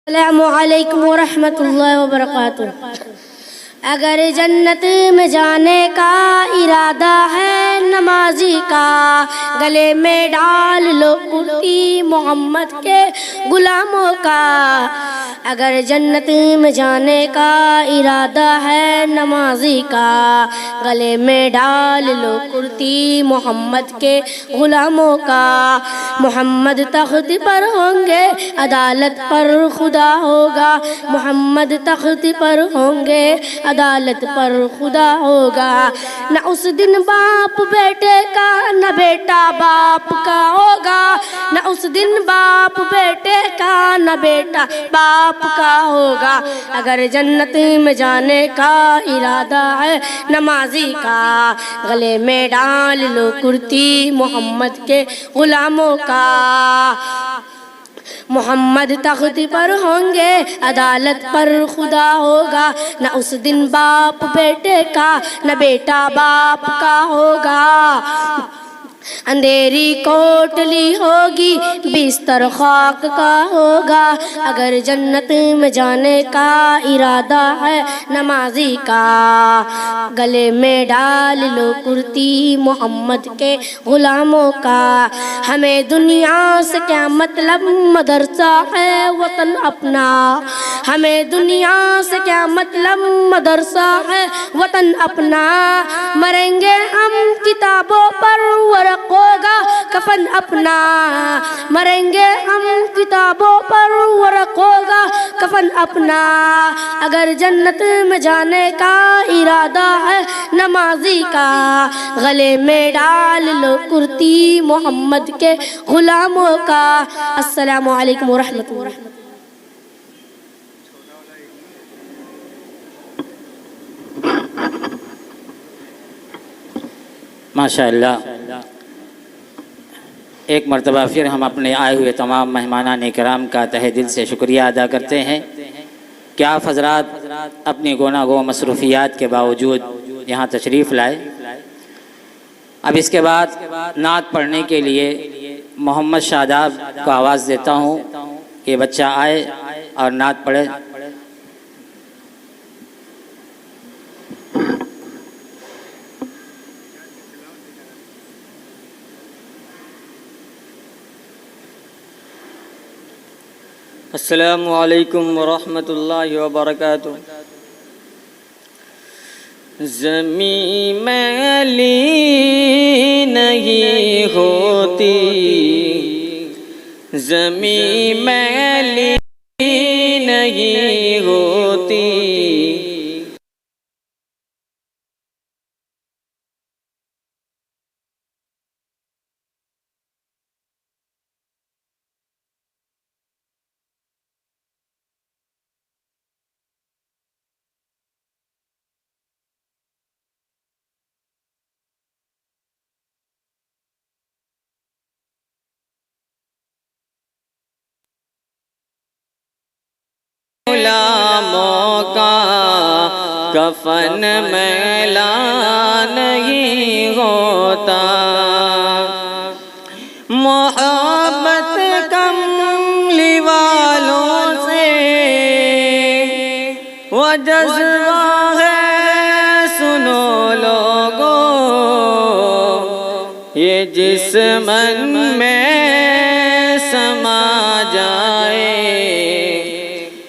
अस्सलामुअलैकुम वरहमतुल्लाहि वबरकातुह। अगर जन्नत में जाने का इरादा है नमाजी का, गले में डाल लो कुर्ती मोहम्मद के गुलामों का। अगर जन्नत में जाने का इरादा है नमाजी का, गले में डाल लो कुर्ती मोहम्मद के गुलामों का। मोहम्मद तख्त पर होंगे, अदालत पर खुदा होगा। मोहम्मद तख्त पर होंगे, अदालत पर खुदा होगा। न उस दिन बाप बेटे का, न बेटा बाप का होगा। न उस दिन बाप बेटे का, न बेटा बाप का होगा। अगर जन्नत में जाने का इरादा है नमाजी का, गले में डाल लो कुर्ती मोहम्मद के गुलामों का। मोहम्मद तख्त पर होंगे, अदालत पर खुदा होगा। न उस दिन बाप बेटे का, न बेटा बाप का होगा। अंधेरी कोटली होगी, बिस्तर खाक का होगा। अगर जन्नत में जाने का इरादा है नमाजी का, गले में डाल लो कुर्ती मोहम्मद के गुलामों का। हमें दुनिया से क्या मतलब, मदरसा है वतन अपना। हमें दुनिया से क्या मतलब, मदरसा है वतन अपना। मरेंगे हम किताबों पर, वरक़ होगा कफन अपना। मरेंगे हम किताबों पर, वरक़ होगा कफन अपना। अगर जन्नत में जाने का इरादा है नमाजी का, गले में डाल लो कुर्ती मोहम्मद के गुलामों का। अस्सलामु अलैकुम वरहमतुल्लाह। माशाअल्लाह। एक मरतबा फिर हम अपने आए हुए तमाम मेहमानान किराम का तहे दिल से शुक्रिया अदा करते हैं कि आप हजरात अपनी गोनागो मसरूफियात के बावजूद यहाँ तशरीफ़ लाए। अब इसके बाद नात पढ़ने के लिए मोहम्मद शादाब को आवाज़ देता हूँ कि बच्चा आए और नात पढ़े। अस्सलामु अलैकुम वरहमतुल्लाहि वबरकातुह। ज़मीं मैली नहीं होती, ज़मीं मैली नहीं होती। गुलामों का कफन मैला नहीं होता। मोहब्बत कमली वालों से वो जज्बा है सुनो लोगों। ये जिस मन में समा जाए,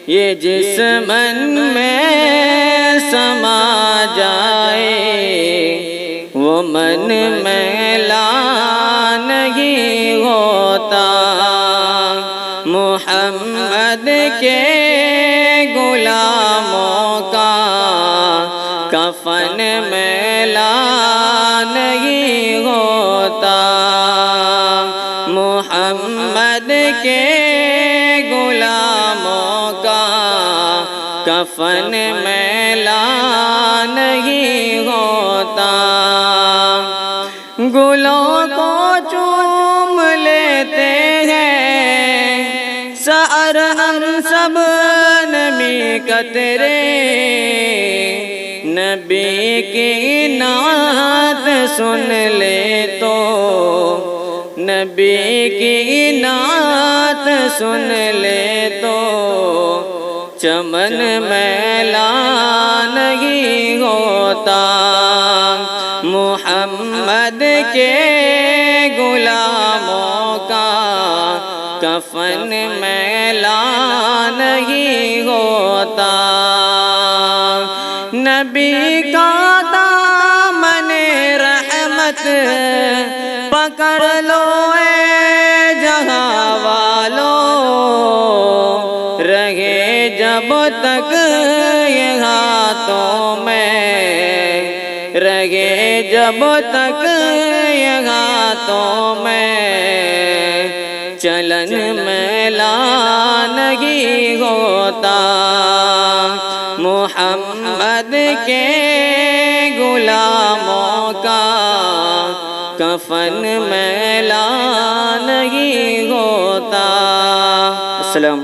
ये जिस मन में समा जाए, वो मन मैला नहीं होता। मुहम्मद के गुलामों का कफन मैला नहीं होता। मुहम्मद के गुलामों का कफन मैला नहीं होता। गुलों को चूम लेते हैं सअर हम सब नमी कतरे। नबी की नात सुन ले तो नबी की नात सुन ले तो चमन मैला नहीं होता। मोहम्मद के गुलामों का कफन मैला नहीं होता। नबी का दामन रहमत पकड़ लो ए जहां वालों, रहे जब तक ये हाथों में, रहे जब तक ये हाथों में, चलन मैला नहीं होता। मोहम्मद के गुलामों का कफन मैला नहीं होता। अस्सलाम।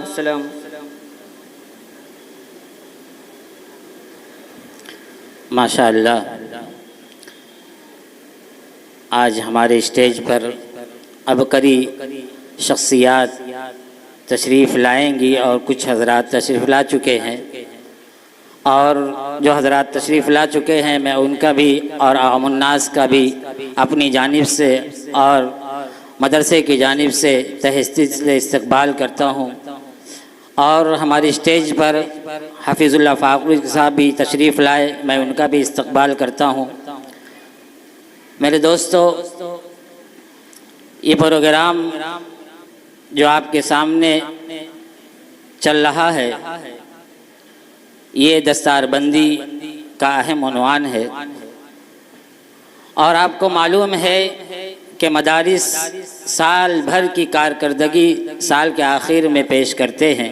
माशाअल्लाह, आज हमारे स्टेज पर अबकरी शख्सियात तशरीफ़ लाएंगी और कुछ हजरात तशरीफ़ ला चुके हैं, और जो हजरात तशरीफ़ ला चुके हैं मैं उनका भी और आमुन्नास का भी अपनी जानिब से और मदरसे की जानिब से तहे दिल से इस्तकबाल करता हूँ। और हमारी स्टेज पर हफीज़ुल्लाह फ़ारूक़ी साहब भी तशरीफ़ लाए, मैं उनका भी इस्तकबाल करता हूँ। मेरे दोस्तों, ये प्रोग्राम जो आपके सामने चल रहा है, ये दस्तारबंदी का अहम उन्वान है। और आपको मालूम है कि मदारिस साल भर की कारकर्दगी साल के आखिर में पेश करते हैं,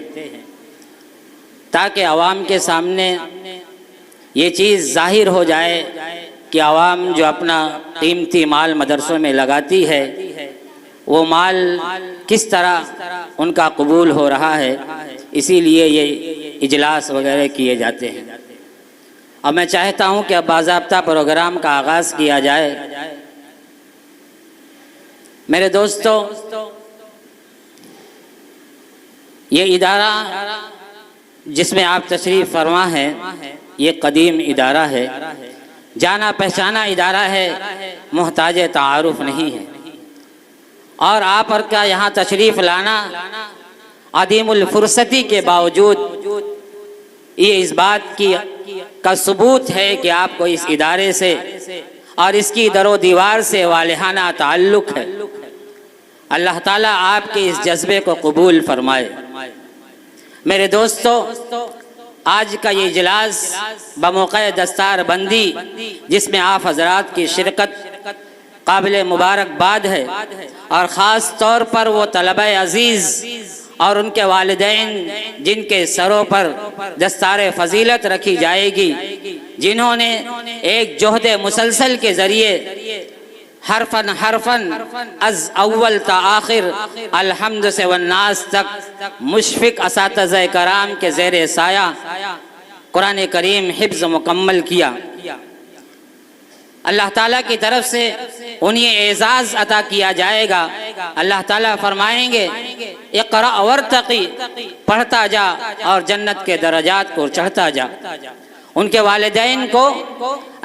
ताकि आवाम के सामने ये चीज़ ज़ाहिर हो जाए कि आवाम जो अपना कीमती माल मदरसों में लगाती है, वो माल किस तरह उनका कबूल हो रहा है। इसीलिए ये इजलास वगैरह किए जाते हैं। अब मैं चाहता हूँ कि अब बाज़ाब्ता प्रोग्राम का आगाज़ किया जाए। मेरे दोस्तों, ये इदारा जिसमें आप तशरीफ़ फरमा है, ये कदीम इदारा है, जाना पहचाना इदारा है, मोहताज तारुफ नहीं है। और आप और का यहाँ तशरीफ़ लाना अदीमुल फुर्सती के बावजूद ये इस बात की का सबूत है कि आपको इस इदारे से और इसकी दरो दीवार से वालिहाना ताल्लुक़ है। अल्लाह ताला आपके इस जज्बे को कबूल फरमाए। मेरे दोस्तों, आज का ये इजलास बमौक़े दस्तारबंदी जिसमें आप हजरात की शिरकत काबिल मुबारकबाद है, और ख़ास तौर पर वो तलबा अज़ीज़ और उनके वालिदैन जिनके सरों पर दस्तार फ़जीलत रखी जाएगी, जिन्होंने एक जोहद मुसलसल के ज़रिए हरफन हरफन अज़ अव्वल ता आखिर अलहम्द से वन्नास तक मुशफ़िक़ असातिज़ा कराम के ज़ेर साया कुरान करीम हिफ्ज़ मुकम्मल किया। अल्लाह ताला की तरफ से उन्हें एजाज़ अता किया जाएगा। अल्लाह ताला फरमाएंगे, इक़रा वर्तक़ी, पढ़ता जा और जन्नत के दरजात को चढ़ता जा। उनके वालिदैन को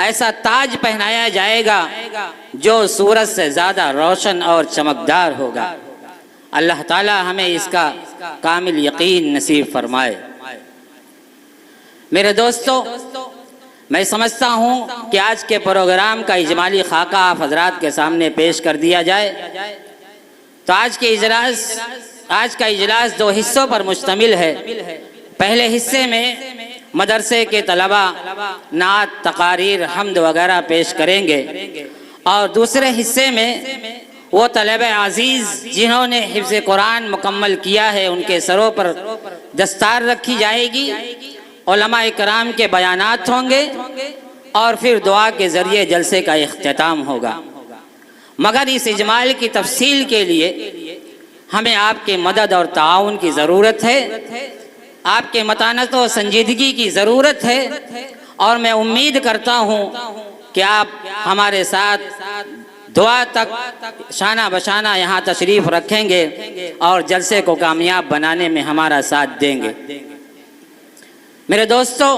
ऐसा ताज पहनाया जाएगा जो सूरज से ज़्यादा रोशन और चमकदार होगा। अल्लाह ताला हमें इसका कामिल यकीन नसीब फरमाए। मेरे दोस्तों, मैं समझता हूँ कि आज के प्रोग्राम का इजमाली खाका आप हजरात के सामने पेश कर दिया जाए। तो आज का इजलास दो हिस्सों पर मुश्तमिल है। पहले हिस्से में मदरसे के तलबा नात, तकारीर, हम्द वगैरह पेश करेंगे, और दूसरे हिस्से में वो तलबा अजीज़ जिन्होंने हिफ्ज़ कुरान मुकम्मल किया है, उनके सरों पर दस्तार रखी जाएगी, उलमा इकराम के बयानात होंगे, और फिर दुआ के ज़रिए जलसे का इख्तिताम होगा। मगर इस इजमाल की तफसील के लिए हमें आपके मदद और ताउन की ज़रूरत है, आपके मतानत और संजीदगी की ज़रूरत है। और मैं उम्मीद करता हूँ कि आप हमारे साथ दुआ तक शाना बशाना यहाँ तशरीफ़ रखेंगे और जलसे को कामयाब बनाने में हमारा साथ देंगे। मेरे दोस्तों,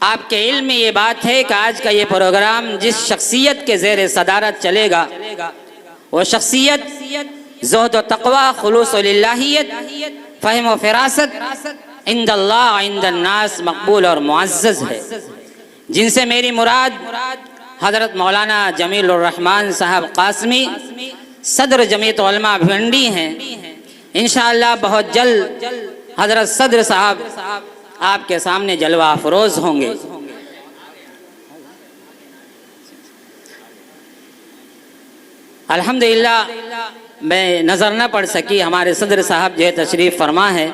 आपके इल्म में ये बात है कि आज का ये प्रोग्राम जिस शख्सियत के ज़ेर सदारत चलेगा वो शख्सियत ज़ुहद व तक़वा, खुलूस व लिल्लाहियत, फ़हम व फ़िरासत, इंदल्लाह इंदन्नास मकबूल और मुअज़्ज़ज़ है, जिनसे मेरी मुराद हज़रत मौलाना जमीलुर रहमान साहब कासमी सदर जमीयत उलमा भिंडी हैं। इंशाअल्लाह बहुत जल्द हज़रत सदर साहब आपके सामने जलवा अफरोज़ होंगे। अल्हम्दुलिल्लाह मैं नज़र न पड़ सकी, हमारे सदर साहब जो है तशरीफ़ फरमा है,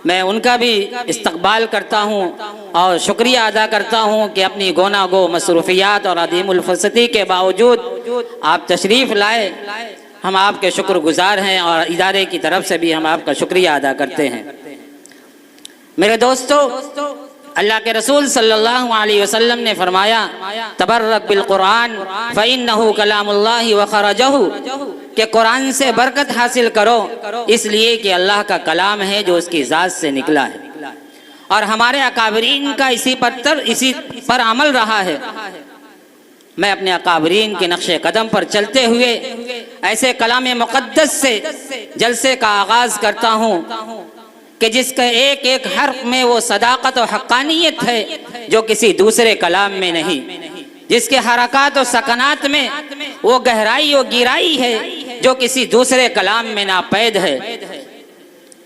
मैं उनका भी इस्तकबाल करता हूँ और शुक्रिया अदा करता हूँ कि अपनी गोना गो मसरूफियात और अदीमुल फुर्सती के बावजूद आप तशरीफ़ लाए। हम आपके शुक्रगुज़ार हैं और इदारे की तरफ से भी हम आपका शुक्रिया अदा करते हैं। मेरे दोस्तों, अल्लाह के रसूल सल्लल्लाहु अलैहि वसल्लम ने फरमाया, तबर्रक बिल कुरान फ़इन्नहु कलामुल्लाहि व खरजहु, कि कुरान से बरकत हासिल करो इसलिए कि अल्लाह का कलाम है जो उसकी ज़ात से निकला है। और हमारे अकाबरीन का इसी पर अमल रहा है। मैं अपने अकाबरीन के नक्शे कदम पर चलते हुए ऐसे कलाम मुक़द्दस से जलसे का आगाज़ करता हूँ कि जिसका एक एक हर्फ में वो सदाकत और हक़ानियत है जो किसी दूसरे कलाम में नहीं, जिसके हरकात और सकनात में वो गहराई और गिराई है जो किसी दूसरे कलाम में नापैद है,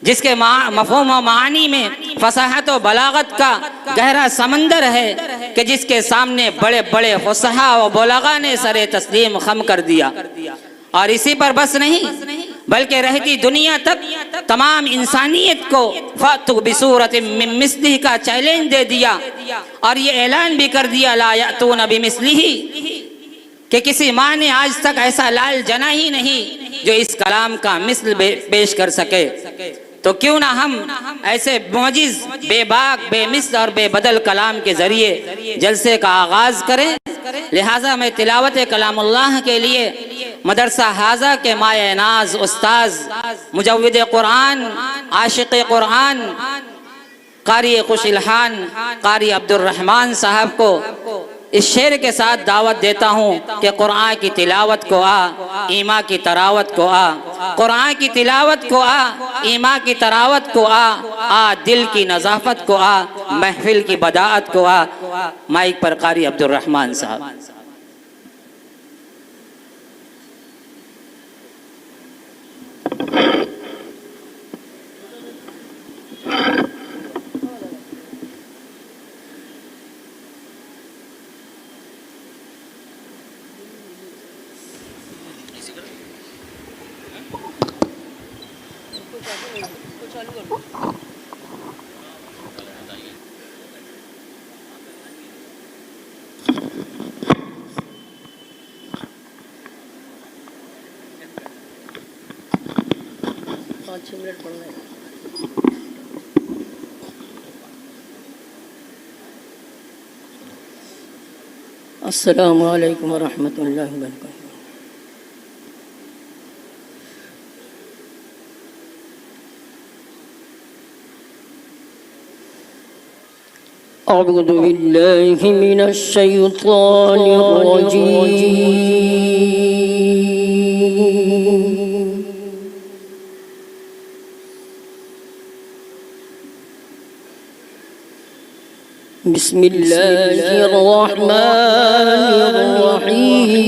जिसके मफ़हूम व मानी में फसाहत और बलागत का गहरा समंदर है कि जिसके सामने बड़े बड़े फुसहा व बुलगा ने सरे तस्लीम खम कर दिया। और इसी पर बस नहीं बल्कि रहती दुनिया तक तमाम इंसानियत को फ़ातु बिसूरत मिन मिस्लिही का चैलेंज दे दिया और ये ऐलान भी कर दिया, ला यातून बिमिस्लिही, कि किसी माँ ने आज तक ऐसा लाल जना ही नहीं जो इस कलाम का मिस्ल पेश कर सके। तो क्यों ना हम ऐसे मौजिज़, बेबाक, बेमिस्ल और बेबदल कलाम के ज़रिए जलसे का आगाज़ करें। लिहाजा मैं तिलावत कलामुल्लाह के लिए मदरसा हाजा के माए नाज उस्ताज मुजव्विद कुरान, आशिक़ कुरान, कारी खुश इल्हान, कारी अब्दुर्रहमान साहब को इस शेर के साथ दावत देता हूँ कि कुरान की तिलावत को आ, ईमा की तरावत को आ, कुरान की तिलावत को आ, ईमा की तरावत को आ, दिल की नज़ाफ़त को आ, महफिल की बदाअत को आ। माइक पर कारी अब्दुर्रहमान साहब। अस्सलामु अलैकुम वरहमतुल्लाहि वबरकातुहू। अऊज़ु बिल्लाहि मिनश शैतानिर रजीम। बिस्मिल्लाहिर रहमानिर रहीम।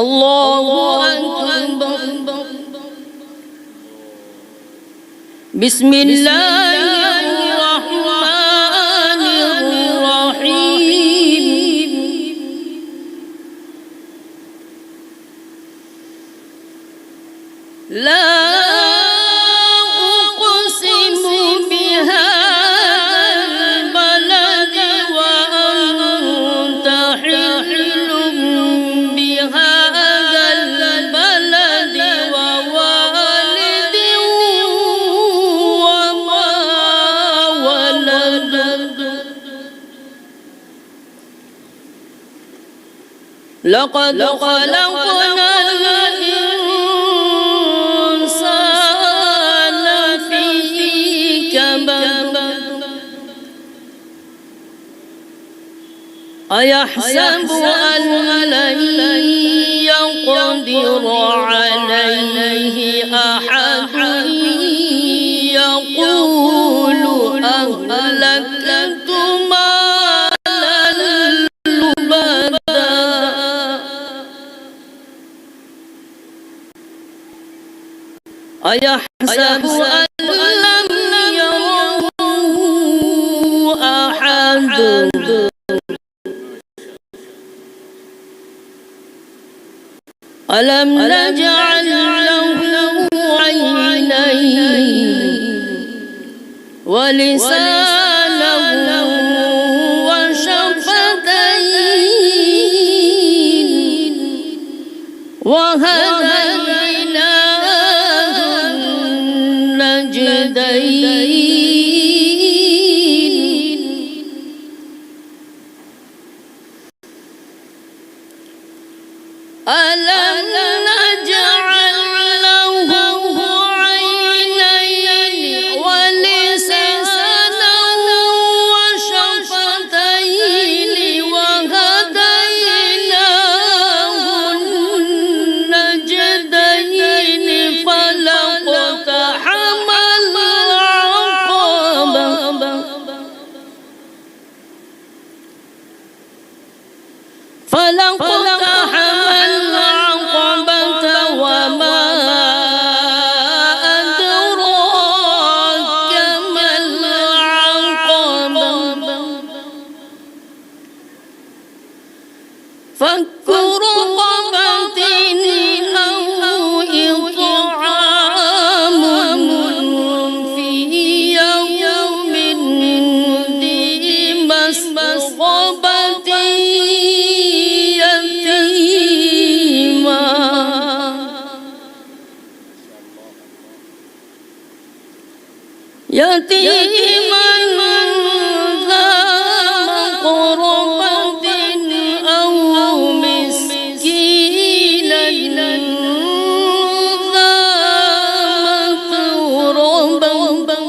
अल्लाहु अकबर। बिस्मिल्लाहिर्रहमानिर्रहीम। ला उक़सिमु बिहाज़ल बलदि व अंत हिल्लुम बिहाज़ल बलदि व वालिदिन व मा वलद। लक़द ख़लक़नल इंसान फी कबद। अयहसबु अन लन यक़दिर अलैहि अहद। यक़ूलु अहलकतु मालन लुबदा। अयहसबु अन लम यरहु अहद। अलम नजअल लहु ऐनैन व लिसानन व शफ़तैन व हदैनाहु नजदैन। अलम नजअल लहु ऐनैन व लिसानन व शफ़तैन व हदैनाहु नजदैन। फलक़तहमल अक़बा। फलक़तहमल अक़बत वमा अदराक मल अक़बा। फक्कु रक़बतिन औ इत्'आमुन फी यौमिन दी मस्ग़बतिन यतीमा। यतीमन ज़ा मक़रबतिन औ मिस्कीनन ज़ा मत्रबा।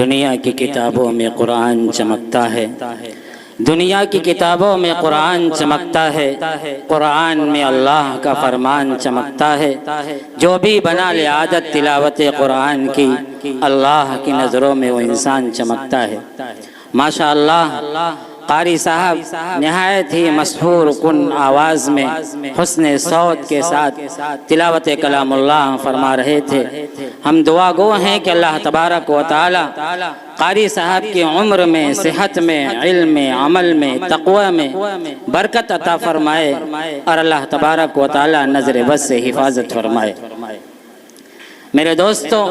दुनिया की किताबों में कुरान चमकता है, दुनिया की किताबों में कुरान चमकता है, कुरान में अल्लाह का फरमान चमकता है। जो भी बना ले आदत तिलावत कुरान की, अल्लाह की नज़रों में वो इंसान चमकता है। माशा अल्लाह कारी साहब नहायत ही मशहूर कुन आवाज़ में हुस्न सौत के साथ तिलावत कलामुल्लाह फरमा रहे थे। हम दुआ गो हैं कि अल्लाह तबारक व तआला कारी साहब की उम्र में, सेहत में, इल्म में, अमल में, तक़वा में बरकत अता फरमाए और अल्लाह तबारक व तआला नज़र बस से हिफाजत फरमाए। मेरे दोस्तों,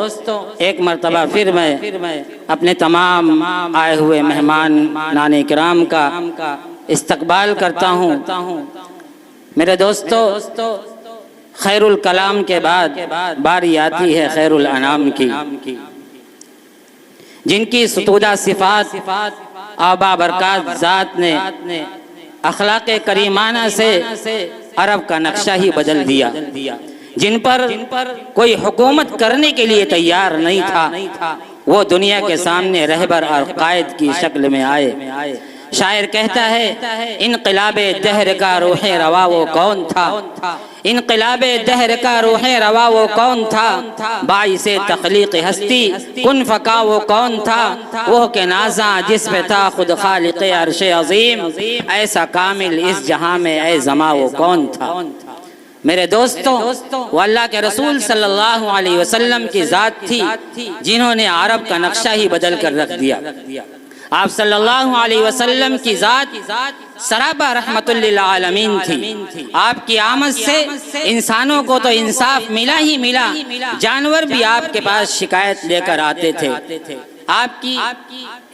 एक मरतबा फिर मैं अपने तमाम आए हुए मेहमान नाने किराम का इस्तकबाल करता हूँ। मेरे दोस्तों, खैरुल कलाम के बाद बारी आती है खैरुल अनाम की, जिनकी सुतूदा सिफात आबा बरकात ज़ात ने अखलाक़ करीमाना से अरब का नक्शा ही बदल दिया। जिन पर कोई हुकूमत करने के लिए तैयार नहीं था, वो दुनिया के सामने रहबर और कायद की शक्ल में आए। शायर कहता है, इनक़िलाबे दहर का रूहे रवा वो कौन था, इनक़िलाबे दहर का रूहे रवा वो कौन था, बाइसे तख्लीक़ हस्ती कुन फ़का वो कौन था, वो के नाज़ा जिस पे था खुद खालिक़ अर्श अज़ीम, ऐसा कामिल इस जहां में ऐ ज़मा वो कौन था। मेरे दोस्तों, वो अल्लाह के रसूल सल्लल्लाहु अलैहि वसल्लम की ज़ात थी जिन्होंने अरब का नक्शा ही बदल कर रख दिया। आप सल्लल्लाहु अलैहि वसल्लम की ज़ात सराबा रहमतुल लिल आलमीन थी। आपकी आमद से इंसानों को तो इंसाफ मिला ही मिला, जानवर भी आपके पास शिकायत लेकर आते थे। आपकी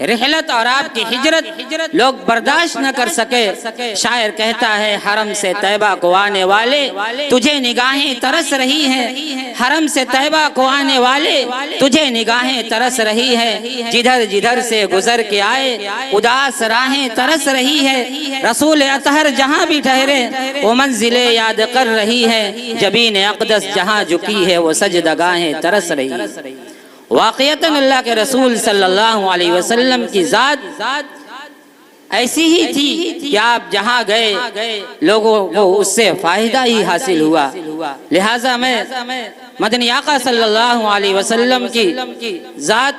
रिहलत और आपकी हिजरत लोग बर्दाश्त न कर सके। शायर कहता है, हरम से तैबा को आने वाले तुझे निगाहें तरस रही हैं, हरम से तैबा को आने वाले तुझे निगाहें तरस रही हैं, जिधर जिधर से गुजर के आए उदास राहें तरस रही है, रसूल अतहर जहाँ भी ठहरे वो मंजिले याद कर रही है, जबीन अक़दस जहाँ झुकी है वो सजदगाहें तरस रही है। वाक़ियतन अल्लाह के रसूल सल्लल्लाहु अलैहि वसल्लम की ज़ात ऐसी ही थी कि आप जहाँ गए लोगों को उससे फ़ायदा ही हासिल हुआ। लिहाजा मैं मदनी आका सल्लल्लाहु अलैहि वसल्लम की ज़ात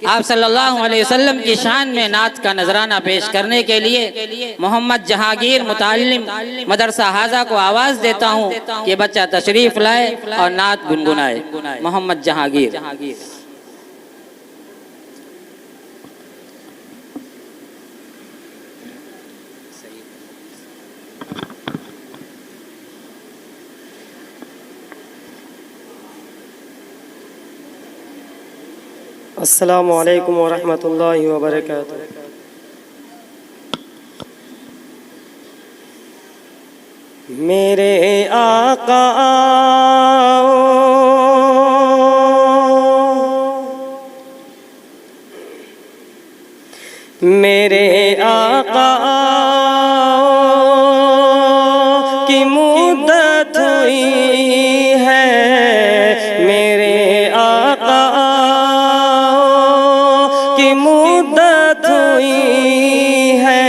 आप सल्लल्लाहु अलैहि वसल्लम की शान में नात का नजराना पेश करने के लिए मोहम्मद जहांगीर मुतालिम मदरसा हाजा को आवाज़ देता हूँ कि बच्चा तशरीफ़ लाए और नात गुनगुनाए। मोहम्मद जहांगीर। अस्सलामु अलैकुम व रहमतुल्लाहि व बरकातुहू। मेरे आका मेरे आका की मुद्दत हुई है, मेरे आका की मुद्दत हुई है,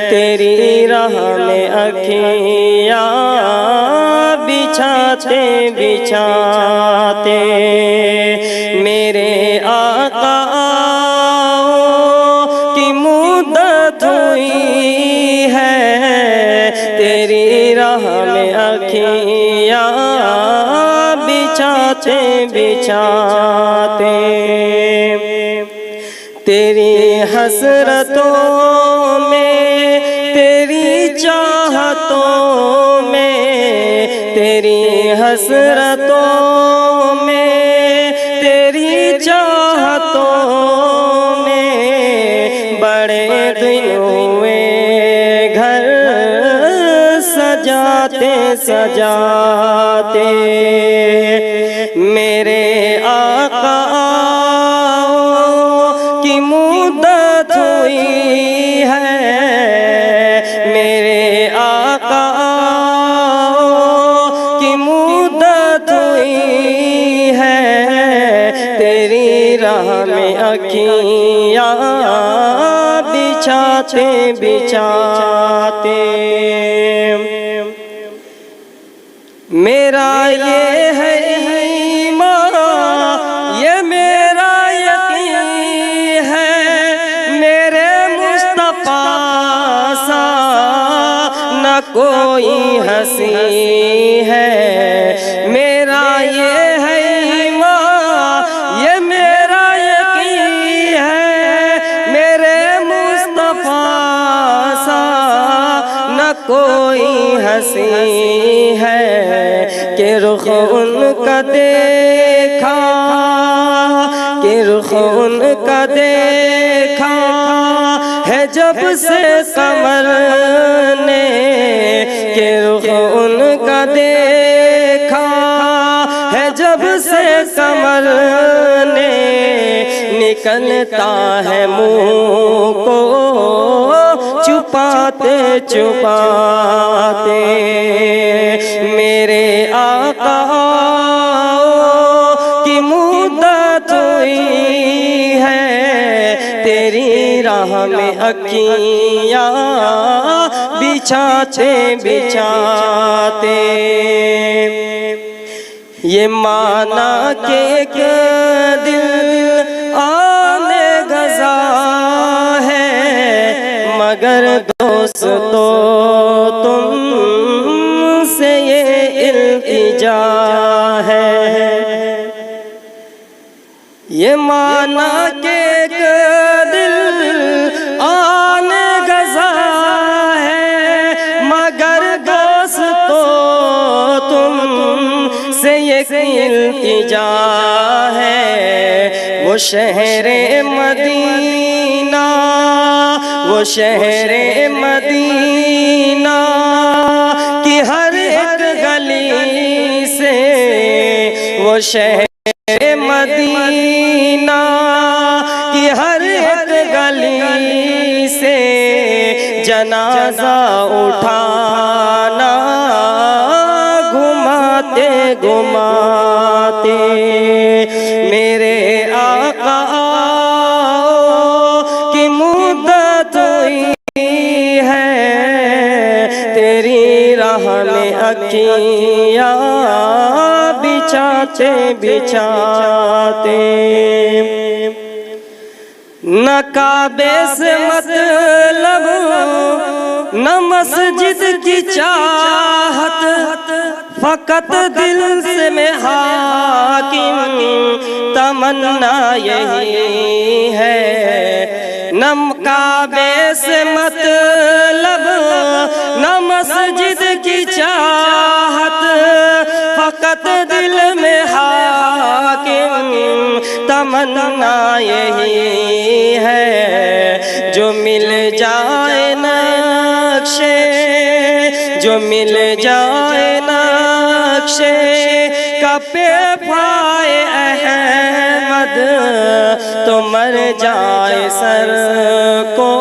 तेरी राह में अखियाँ बिछाते बिछाते मेरे आका की मुद्दत हुई है, तेरी राह में अखियाँ बिछाते बिछाते तेरी हसरतों में, तेरी चाहतों में, तेरी हसरतों में, तेरी चाहतों में बड़े दिन हुए घर सजाते सजाते मेरे आका की मुद्दत हुई है, मेरे आका की मुद्दत हुई है, तेरी राह में अखियाँ बिछाते बिछाते। मेरा ये है ईमान, ये मेरा यकीन है, मेरे मुस्तफा सा न कोई हंसी है। मेरा ये है ईमान, ये मेरा यकीन है, मेरे मुस्तफा सा न कोई हंसी है। कि रुख उनका देखा, कि रुख उनका देखा है जब से कमर ने, कि रुख उनका देखा है जब से कमर ने। निकलता है मुंह को छुपाते छुपाते। मेरे आका की मुद्दत हुई है, तेरी राह में अखियाँ बिछाते बिछाते। ये माना के एक दिल आने गज़ा है, मगर दोस्तों तुमसे ये इल्तिजा है। ये माना के एक दिल आने गज़ा है, मगर दोस्तों तुमसे ये इल्तिजा है। वो शहरे मदीना, वो शहरे मदीना की हर एक गली से, वो शहरे मदीना की हर एक गली से जनाजा उठाना घुमाते घुमाते। मेरे आका की मुद्दत हुई है, तेरी राह में अखियाँ बिछाते बिछाते। न काबे से मतलब न मस्जिद की चाहत, फकत दिल से में हाकिम तमन्ना यही है। न काबे से मतलब न मस्जिद की चाहत, फकत दिल में हाकिम तमन्ना यही है। जो मिल जाए नक्शे, जो मिल जाए नक्शे का पे पाए अहमद, तो मर जाए सर को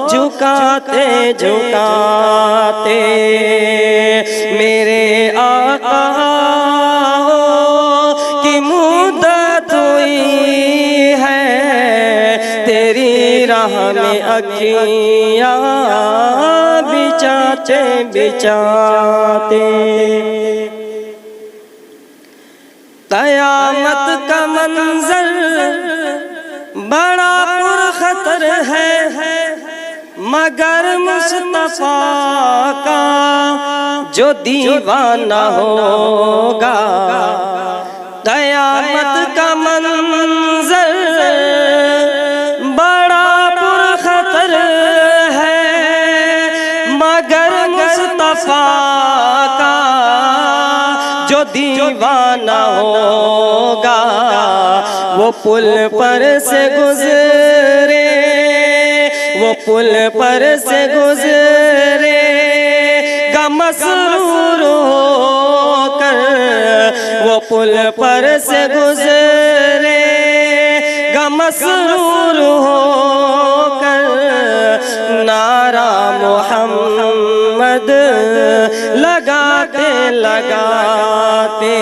झुकाते झुकाते। मेरे आका की मुद्दत हुई है, तेरी राह में अखियाँ बिछाते बिछाते। कयामत का मंजर बड़ा पुरखतर है, मगर मुस्तफा का जो दीवाना होगा। कयामत का मंजर बड़ा पुरखतर है, मगर मुस्तफा का जो दीवाना होगा। वो पुल पर से गुजरे, वो पुल पर से गुजरे मसरूर होकर, वो पुल पर से गुजरे मसरूर होकर। नारा मोहम्मद लगाते लगाते।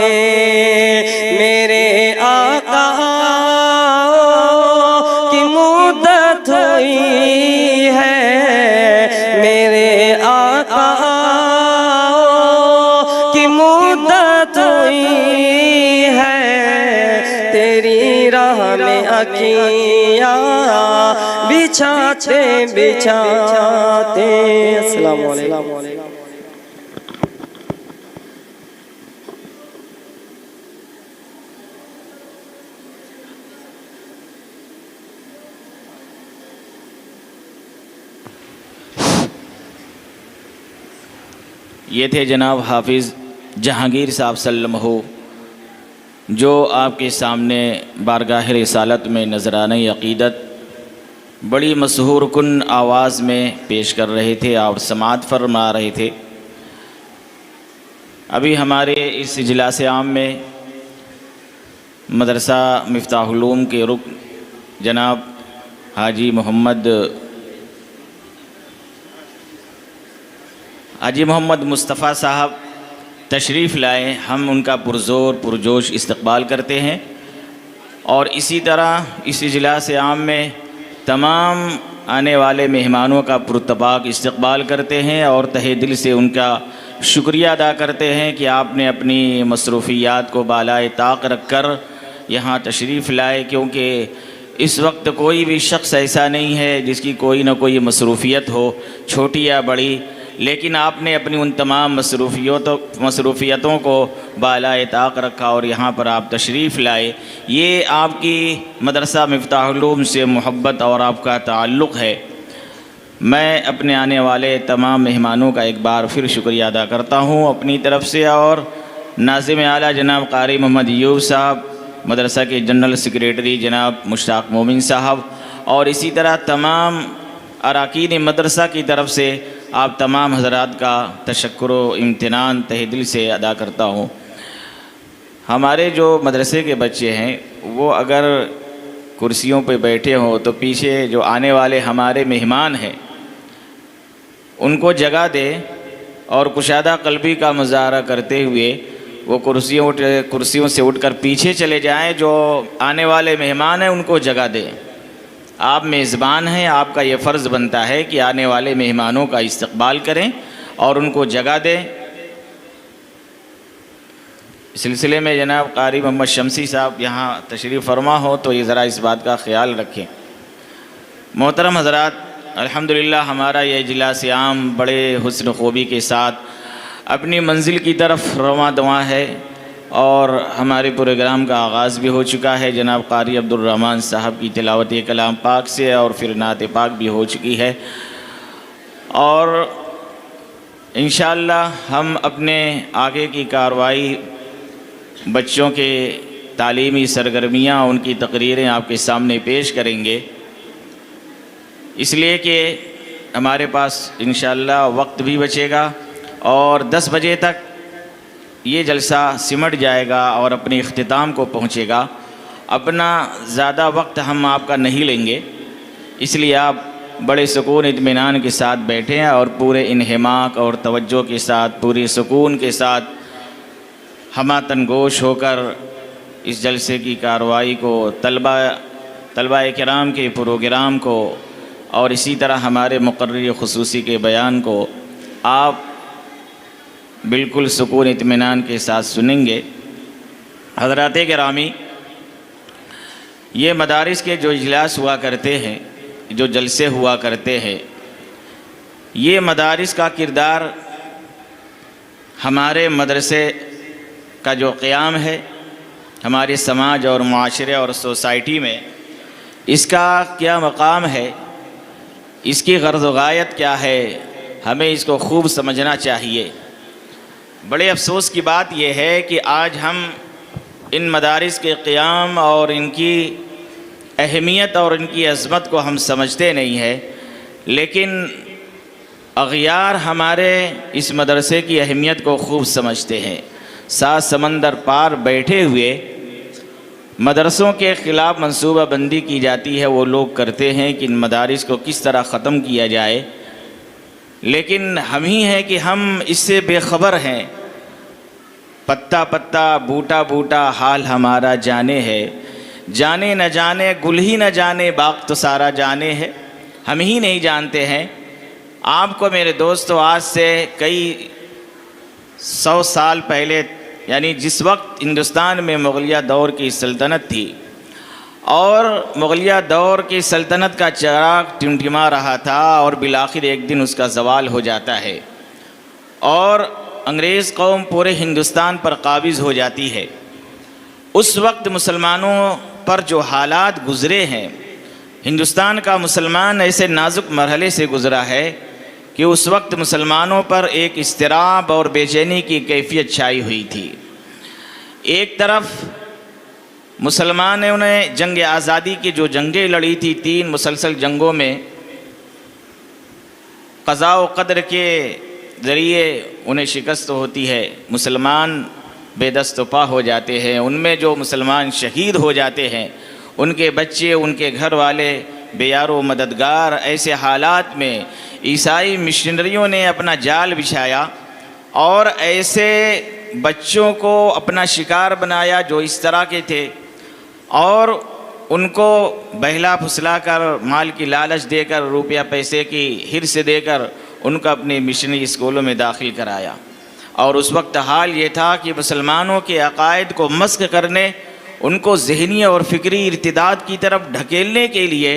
मेरे आका की मुद्दत हुई तकिया बिछाते बिछाते। अस्सलाम वालेकुम। ये थे जनाब हाफिज़ जहांगीर साहब सल्लल्लाहु, जो आपके सामने बारगाह रिसालत में नजराने अक़ीदत बड़ी मशहूर कुन आवाज़ में पेश कर रहे थे और समाअत फरमा रहे थे। अभी हमारे इस इजलास आम में मदरसा मिफ्ताहुल उलूम के रुकन जनाब हाजी मोहम्मद मुस्तफ़ा साहब तशरीफ़ लाए। हम उनका पुरज़ोर पुरजोश इस्तक़बाल करते हैं और इसी तरह इस इजलास आम में तमाम आने वाले मेहमानों का पुरतबाक इस्तक़बाल करते हैं और तहे दिल से उनका शुक्रिया अदा करते हैं कि आपने अपनी मसरूफ़ियात को बालाए ताक़ रख कर यहाँ तशरीफ़ लाए, क्योंकि इस वक्त कोई भी शख्स ऐसा नहीं है जिसकी कोई ना कोई मसरूफ़ियत हो, छोटी या बड़ी, लेकिन आपने अपनी उन तमाम मसरूफ़ियतों को बालाए ताक़ रखा और यहाँ पर आप तशरीफ़ लाए। ये आपकी मदरसा मिफ्ताहुल उलूम से मोहब्बत और आपका ताल्लुक़ है। मैं अपने आने वाले तमाम मेहमानों का एक बार फिर शुक्रिया अदा करता हूँ अपनी तरफ़ से, और नाज़िम आला जनाब कारी मोहम्मद यूब साहब, मदरसा के जनरल सेक्रेटरी जनाब मुश्ताक मोमिन साहब, और इसी तरह तमाम अरकान मदरसा की तरफ़ से आप तमाम हज़रात का तशक्कुर व इम्तिनान तहे दिल से अदा करता हूँ। हमारे जो मदरसे के बच्चे हैं वो अगर कुर्सियों पे बैठे हों तो पीछे जो आने वाले हमारे मेहमान हैं उनको जगह दें और कुशादा क़ल्बी का मुज़ाहरा करते हुए वो कुर्सियों से उठकर पीछे चले जाएं। जो आने वाले मेहमान हैं उनको जगह दें। आप मेज़बान हैं, आपका ये फ़र्ज़ बनता है कि आने वाले मेहमानों का इस्तक़बाल करें और उनको जगह दें। इस सिलसिले में जनाब कारी मोहम्मद शमसी साहब यहाँ तशरीफ़ फरमा हो तो ये ज़रा इस बात का ख़्याल रखें। मोहतरम हज़रात, अल्हम्दुलिल्लाह हमारा यह इजलास आम बड़े हुस्न ख़ूबी के साथ अपनी मंजिल की तरफ रवां दवां है और हमारे प्रोग्राम का आगाज़ भी हो चुका है। जनाब कारी अब्दुर्रहमान साहब की तिलावत कलाम पाक से और फिर नात पाक भी हो चुकी है, और इंशाअल्लाह हम अपने आगे की कार्रवाई बच्चों के तालीमी सरगर्मियाँ, उनकी तकरीरें आपके सामने पेश करेंगे, इसलिए कि हमारे पास इंशाअल्लाह वक्त भी बचेगा और 10 बजे तक ये जलसा सिमट जाएगा और अपने इख्तिताम को पहुँचेगा। अपना ज़्यादा वक्त हम आपका नहीं लेंगे, इसलिए आप बड़े सुकून इत्मीनान के साथ बैठें और पूरे इन्हिमाक और तवज्जो के साथ, पूरे सुकून के साथ हमातन गोश होकर इस जलसे की कार्रवाई को, तलबा किराम के प्रोग्राम को और इसी तरह हमारे मुकर्रर खुसूसी के बयान को आप बिल्कुल सुकून इत्मीनान के साथ सुनेंगे। हज़रात गिरामी, ये मदारिस के जो इजलास हुआ करते हैं, जो जलसे हुआ करते हैं, ये मदारिस का किरदार हमारे मदरसे का जो क़याम है, हमारे समाज और माशरे और सोसाइटी में इसका क्या मकाम है, इसकी गर्ज़ व गायत क्या है, हमें इसको खूब समझना चाहिए। बड़े अफसोस की बात यह है कि आज हम इन मदारिस के क़याम और इनकी अहमियत और इनकी अज़मत को हम समझते नहीं हैं, लेकिन अग़यार हमारे इस मदरसे की अहमियत को खूब समझते हैं। 7 समंदर पार बैठे हुए मदरसों के ख़िलाफ़ मनसूबाबंदी की जाती है, वो लोग करते हैं कि इन मदारिस को किस तरह ख़त्म किया जाए, लेकिन हम ही हैं कि हम इससे बेखबर हैं। पत्ता पत्ता बूटा बूटा हाल हमारा जाने है, जाने न जाने गुल ही न जाने बाग तो सारा जाने है। हम ही नहीं जानते हैं। आपको मेरे दोस्तों, आज से कई 100 साल पहले, यानी जिस वक्त हिंदुस्तान में मुग़लिया दौर की सल्तनत थी और मुग़लिया दौर की सल्तनत का चिराग टिमटिमा रहा था और बिलाखिर एक दिन उसका ज़वाल हो जाता है और अंग्रेज़ कौम पूरे हिंदुस्तान पर काबिज़ हो जाती है। उस वक्त मुसलमानों पर जो हालात गुज़रे हैं, हिंदुस्तान का मुसलमान ऐसे नाजुक मरहले से गुज़रा है कि उस वक्त मुसलमानों पर एक इज़्तिराब और बेचैनी की कैफियत छाई हुई थी। एक तरफ मुसलमानों ने जंग आज़ादी की जो जंगें लड़ी थी, 3 मुसलसल जंगों में क़ज़ा व क़दर के ज़रिए उन्हें शिकस्त होती है, मुसलमान बेदस्त पा हो जाते हैं। उनमें जो मुसलमान शहीद हो जाते हैं, उनके बच्चे, उनके घर वाले बेयारो मददगार, ऐसे हालात में ईसाई मिशनरियों ने अपना जाल बिछाया और ऐसे बच्चों को अपना शिकार बनाया जो इस तरह के थे और उनको बहला फुसला कर, माल की लालच देकर, रुपया पैसे की हिर्स देकर उनको अपने मिशनरी स्कूलों में दाखिल कराया। और उस वक्त हाल ये था कि मुसलमानों के अकायद को मस्क करने, उनको ज़हनी और फ़िक्री इर्तिदाद की तरफ ढकेलने के लिए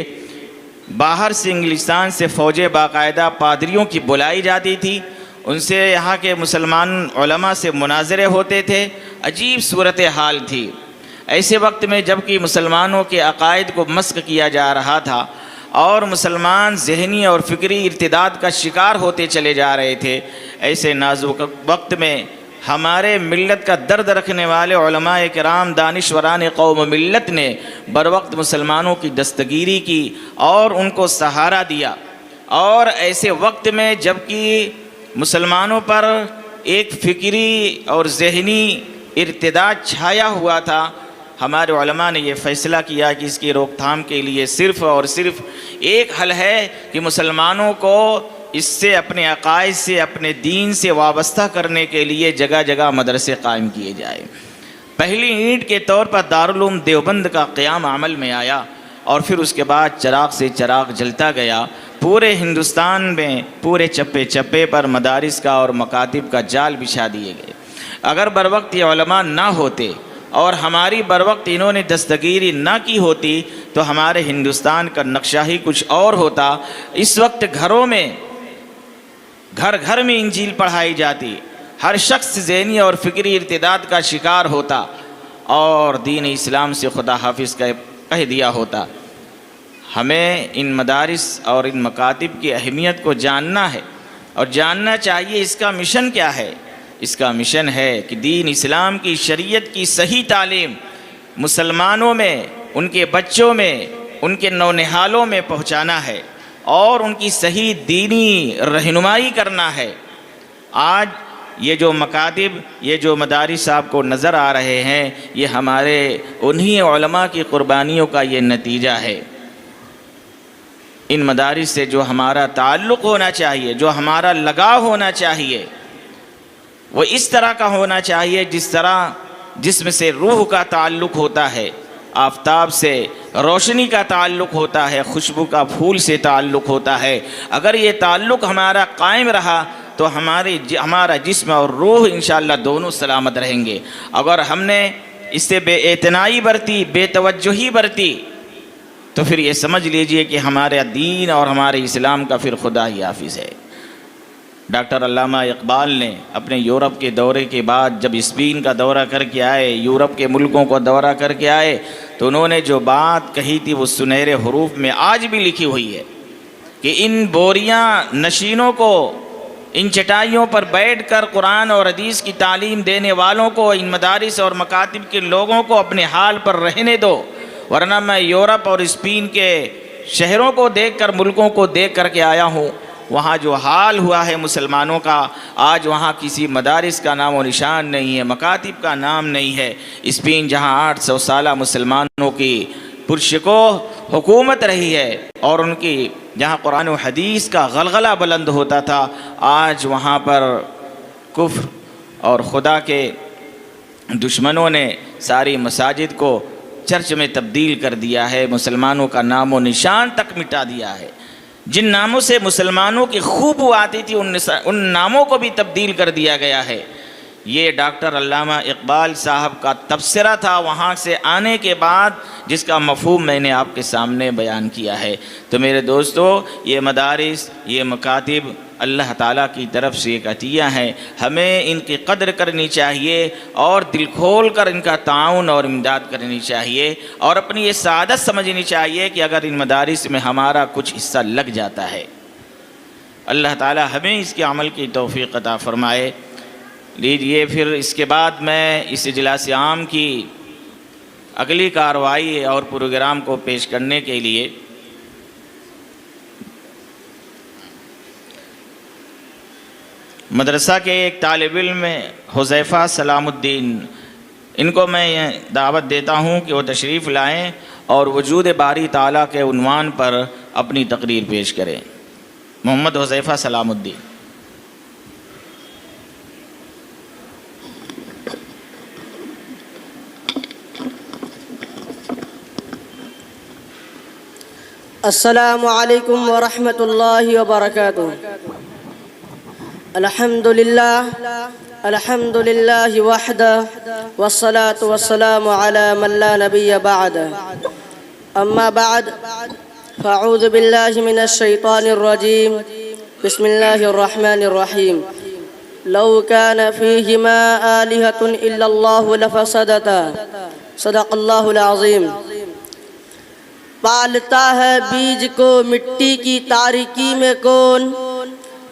बाहर से इंग्लिस्तान से फ़ौजें बाकायदा पादरियों की बुलाई जाती थी। उनसे यहाँ के मुसलमान उलमा से मुनाजरे होते थे। अजीब सूरत हाल थी। ऐसे वक्त में जबकि मुसलमानों के अकायद को मस्क किया जा रहा था और मुसलमान ज़हनी और फ़िक्री इर्तिदाद का शिकार होते चले जा रहे थे, ऐसे नाजुक वक्त में हमारे मिल्लत का दर्द रखने वाले उलमाए किराम, दानिश्वरान कौम मिल्लत ने बर वक्त मुसलमानों की दस्तगीरी की और उनको सहारा दिया। और ऐसे वक्त में जबकि मुसलमानों पर एक फ़िक्री और ज़हनी इर्तिदाद छाया हुआ था, हमारे उलमा ने ये फ़ैसला किया कि इसकी रोकथाम के लिए सिर्फ़ और सिर्फ एक हल है कि मुसलमानों को इससे, अपने अकायद से, अपने दीन से वाबस्ता करने के लिए जगह जगह मदरसे कायम किए जाए। पहली ईंट के तौर पर दारुल उलूम देवबंद का क़याम अमल में आया और फिर उसके बाद चराग से चराग जलता गया। पूरे हिंदुस्तान में पूरे चप्पे चप्पे पर मदारिस का और मकातिब का जाल बिछा दिए गए। अगर बर वक्त ये उलमा ना होते और हमारी बर वक्त इन्होंने दस्तगीरी ना की होती तो हमारे हिंदुस्तान का नक्शा ही कुछ और होता। इस वक्त घरों में, घर घर में इंजील पढ़ाई जाती, हर शख्स ज़हनी और फ़िक्री इर्तिदाद का शिकार होता और दीन इस्लाम से खुदा हाफिज़ कह दिया होता। हमें इन मदारिस और इन मकातिब की अहमियत को जानना है और जानना चाहिए इसका मिशन क्या है। इसका मिशन है कि दीन इस्लाम की शरीयत की सही तालीम मुसलमानों में, उनके बच्चों में, उनके नौनिहालों में पहुँचाना है और उनकी सही दीनी रहनुमाई करना है। आज ये जो मकातिब, ये जो मदारिस आपको नज़र आ रहे हैं, ये हमारे उन्हीं उलमा की क़ुरबानियों का ये नतीजा है। इन मदारिस से जो हमारा ताल्लुक़ होना चाहिए, जो हमारा लगाव होना चाहिए, वो इस तरह का होना चाहिए जिस तरह जिस्म से रूह का ताल्लुक़ होता है, आफ़ताब से रोशनी का ताल्लुक़ होता है, खुशबू का फूल से ताल्लुक़ होता है। अगर ये ताल्लुक़ हमारा कायम रहा तो हमारा जिस्म और रूह इंशाअल्लाह दोनों सलामत रहेंगे। अगर हमने इससे बेइतनाई बरती, बेतवज्जुही बरती, तो फिर ये समझ लीजिए कि हमारे दीन और हमारे इस्लाम का फिर खुदा ही हाफिज़ है। डॉक्टर अल्लामा इकबाल ने अपने यूरोप के दौरे के बाद जब स्पेन का दौरा करके आए, यूरोप के मुल्कों को दौरा करके आए, तो उन्होंने जो बात कही थी वो सुनहरे हरूफ में आज भी लिखी हुई है कि इन बोरियां नशीनों को, इन चटाइयों पर बैठकर कुरान और हदीस की तालीम देने वालों को, इन मदारिस और मकातिब के लोगों को अपने हाल पर रहने दो, वरना मैं यूरोप और स्पेन के शहरों को देखकर, मुल्कों को देख करके आया हूँ। वहाँ जो हाल हुआ है मुसलमानों का, आज वहाँ किसी मदारिस का नाम व निशान नहीं है, मकातिब का नाम नहीं है। स्पेन जहाँ 800 साल मुसलमानों की पुरशको हुकूमत रही है और उनकी जहाँ कुरान व हदीस का गलगला बुलंद होता था, आज वहाँ पर कुफ्र और खुदा के दुश्मनों ने सारी मसाजिद को चर्च में तब्दील कर दिया है, मुसलमानों का नाम व निशान तक मिटा दिया है। जिन नामों से मुसलमानों की खूब आती थी उन नामों को भी तब्दील कर दिया गया है। ये डॉक्टर अल्लामा इकबाल साहब का तबसरा था वहाँ से आने के बाद, जिसका मफ़हूम मैंने आपके सामने बयान किया है। तो मेरे दोस्तों, ये मदारिस, ये मकातिब अल्लाह ताला की तरफ से एक अतिया है। हमें इनकी कदर करनी चाहिए और दिल खोल कर इनका ताउन और इमदाद करनी चाहिए, और अपनी ये सादत समझनी चाहिए कि अगर इन मदारिस में हमारा कुछ हिस्सा लग जाता है, अल्लाह ताला हमें इसके अमल की तौफ़ीक़ अता फ़रमाए। लीजिए, फिर इसके बाद मैं इस इजलास आम की अगली कार्रवाई और प्रोग्राम को पेश करने के लिए मदरसा के एक तालिब इल्म हुज़ैफ़ा सलामुद्दीन, इनको मैं दावत देता हूँ कि वो तशरीफ़ लाएँ और वजूद बारी ताला के उन्वान पर अपनी तकरीर पेश करें। मोहम्मद हुज़ैफ़ा सलामुद्दीन। अस्सलामु अलैकुम व रहमतुल्लाहि व बरकातुहू। अल्हम्दुलिल्लाहि वहदह वस्सलातु वस्सलामु अला मन ला नबिय्य बअदह। अम्मा बाद फ़अऊज़ु बिल्लाहि मिनश शैतानिर रजीम। बिस्मिल्लाहिर रहमानिर रहीम। लौ कान फ़ीहिमा आलिहतुन इल्लल्लाहु लफ़सदता। सदक़ल्लाहुल अज़ीम। पालता है बीज को मिट्टी की तारीकी में कौन,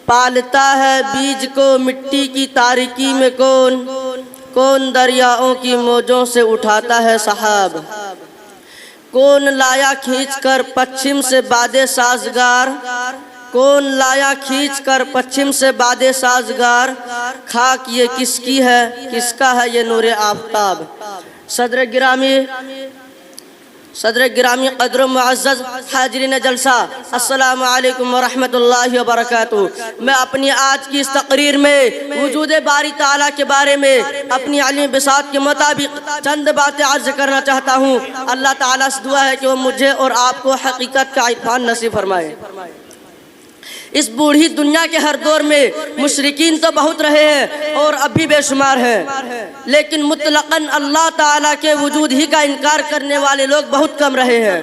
पालता है बीज को मिट्टी की तारीकी में कौन, कौन दरियाओं की मौजों से उठाता है सहाब, कौन लाया खींच कर पश्चिम से बादे साजगार, कौन लाया खींच कर पश्चिम से बादे साजगार, खाक ये किसकी है, किसका है ये नूरे आफ्ताब। सदर गिरामी क़द्र मुअज़्ज़ज़ हाज़रीन जलसा, अस्सलामु अलैकुम व रहमतुल्लाहि व बरकातुहू। मैं अपनी आज की इस तकरीर में वजूद बारी ताला के बारे में अपनी अली बिसात के मुताबिक चंद बातें अर्ज़ करना चाहता हूँ। अल्लाह ताला से दुआ है कि वो मुझे और आपको हकीकत का इरफान नसीब फरमाए। इस बूढ़ी दुनिया के हर दौर में मुशरिकीन तो बहुत रहे हैं और अब भी बेशुमार हैं, लेकिन मुतलक़न अल्लाह ताला के वजूद ही का इनकार करने वाले लोग बहुत कम रहे हैं।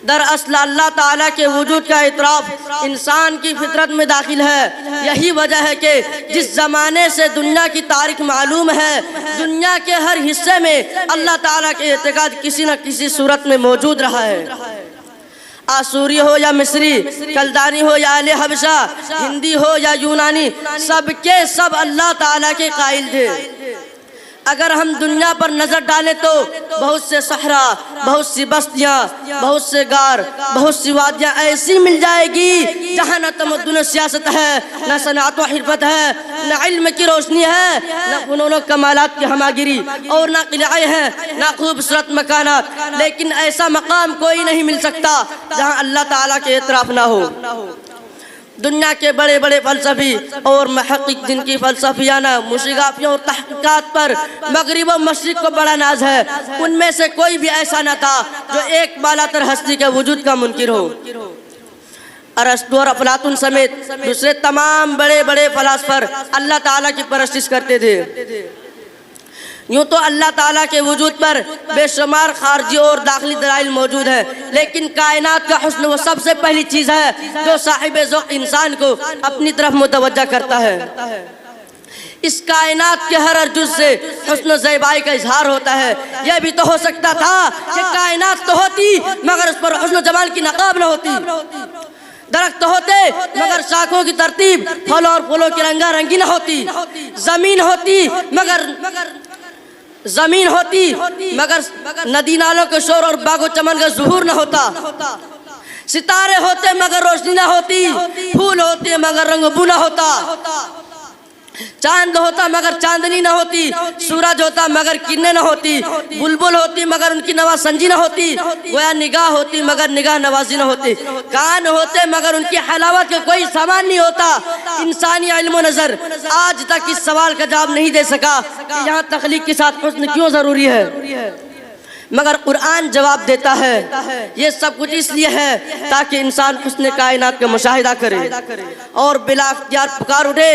दरअसल अल्लाह ताला के वजूद का इतराफ़ इंसान की फितरत में दाखिल है। यही वजह है कि जिस ज़माने से दुनिया की तारीख़ मालूम है, दुनिया के हर हिस्से में अल्लाह ताला के एतक़ाद किसी न किसी सूरत में मौजूद रहा है। आसूरी हो या मिस्री, कलदानी हो या अहले हबशा, हिंदी हो या यूनानी, सबके सब अल्लाह ताला के कायल थे। अगर हम दुनिया पर नजर डालें तो बहुत से सहरा, बहुत सी बस्तियाँ, बहुत से गार, बहुत सी वादियाँ ऐसी मिल जाएगी जहाँ न तमद्दुन सियासत है, न सनात व हिरफत है, न इल्म की रोशनी है, न फ़नून कमालात की हमागिरी, और न किले हैं, न खूबसूरत मकानात, लेकिन ऐसा मकाम कोई नहीं मिल सकता जहाँ अल्लाह ताला के एतराफ़ ना हो। दुनिया के बड़े बड़े फ़लसफ़ी और महक़िक़ जिनकी फ़लसफ़ियाना मुशिगाफियों और तहक़ीक़ात पर मग़रिब व मशरिक़ को बड़ा नाज है, उनमें से कोई भी ऐसा न था जो एक बालातर हस्ती के वजूद का मुनकिर हो। अरस्तु और अफ़लातून समेत दूसरे तमाम बड़े बड़े फ़लासफ़र अल्लाह ताला की परस्तिश करते थे। यूँ तो अल्लाह ताला के वजूद पर बेशुमार खारजी और दाखिली दलाइल मौजूद है, लेकिन कायनात का हुस्न वो सबसे पहली चीज़ है जो साहिब ज़ौक़ इंसान को अपनी तरफ मुतवज्जा करता है। इस कायनात के हर जुज़ से हुस्न ज़ेबाई का इजहार होता है। यह भी तो हो सकता था कि कायनात तो होती मगर उस पर हुस्न जमाल की नकाब न होती, दरख्त होते मगर शाखों की तरतीब, फल और फूलों की रंगा रंगी न होती, ज़मीन होती मगर नदी नालों के शोर और बागो चमन का ज़ुहूर न होता, सितारे होते मगर रोशनी न होती, फूल होते मगर रंग न होता, चांद होता मगर चांदनी न होती, सूरज होता मगर किरणें न होती, बुलबुल होती मगर उनकी नवाज़ंजी न होती, गोया निगाह होती मगर निगाह नवाजी न होती, कान होते मगर उनकी हलावत का कोई सामान नहीं होता। इंसानी इल्म नज़र आज तक इस सवाल का जवाब नहीं दे सका कि यहाँ तख्लीक के साथ हुस्न क्यों ज़रूरी है। मगर कुरान जवाब देता है ये सब कुछ इसलिए है ताकि इंसान हुस्न कायनात का मुशाहिदा करे और बिला इख्तियार पुकार उठे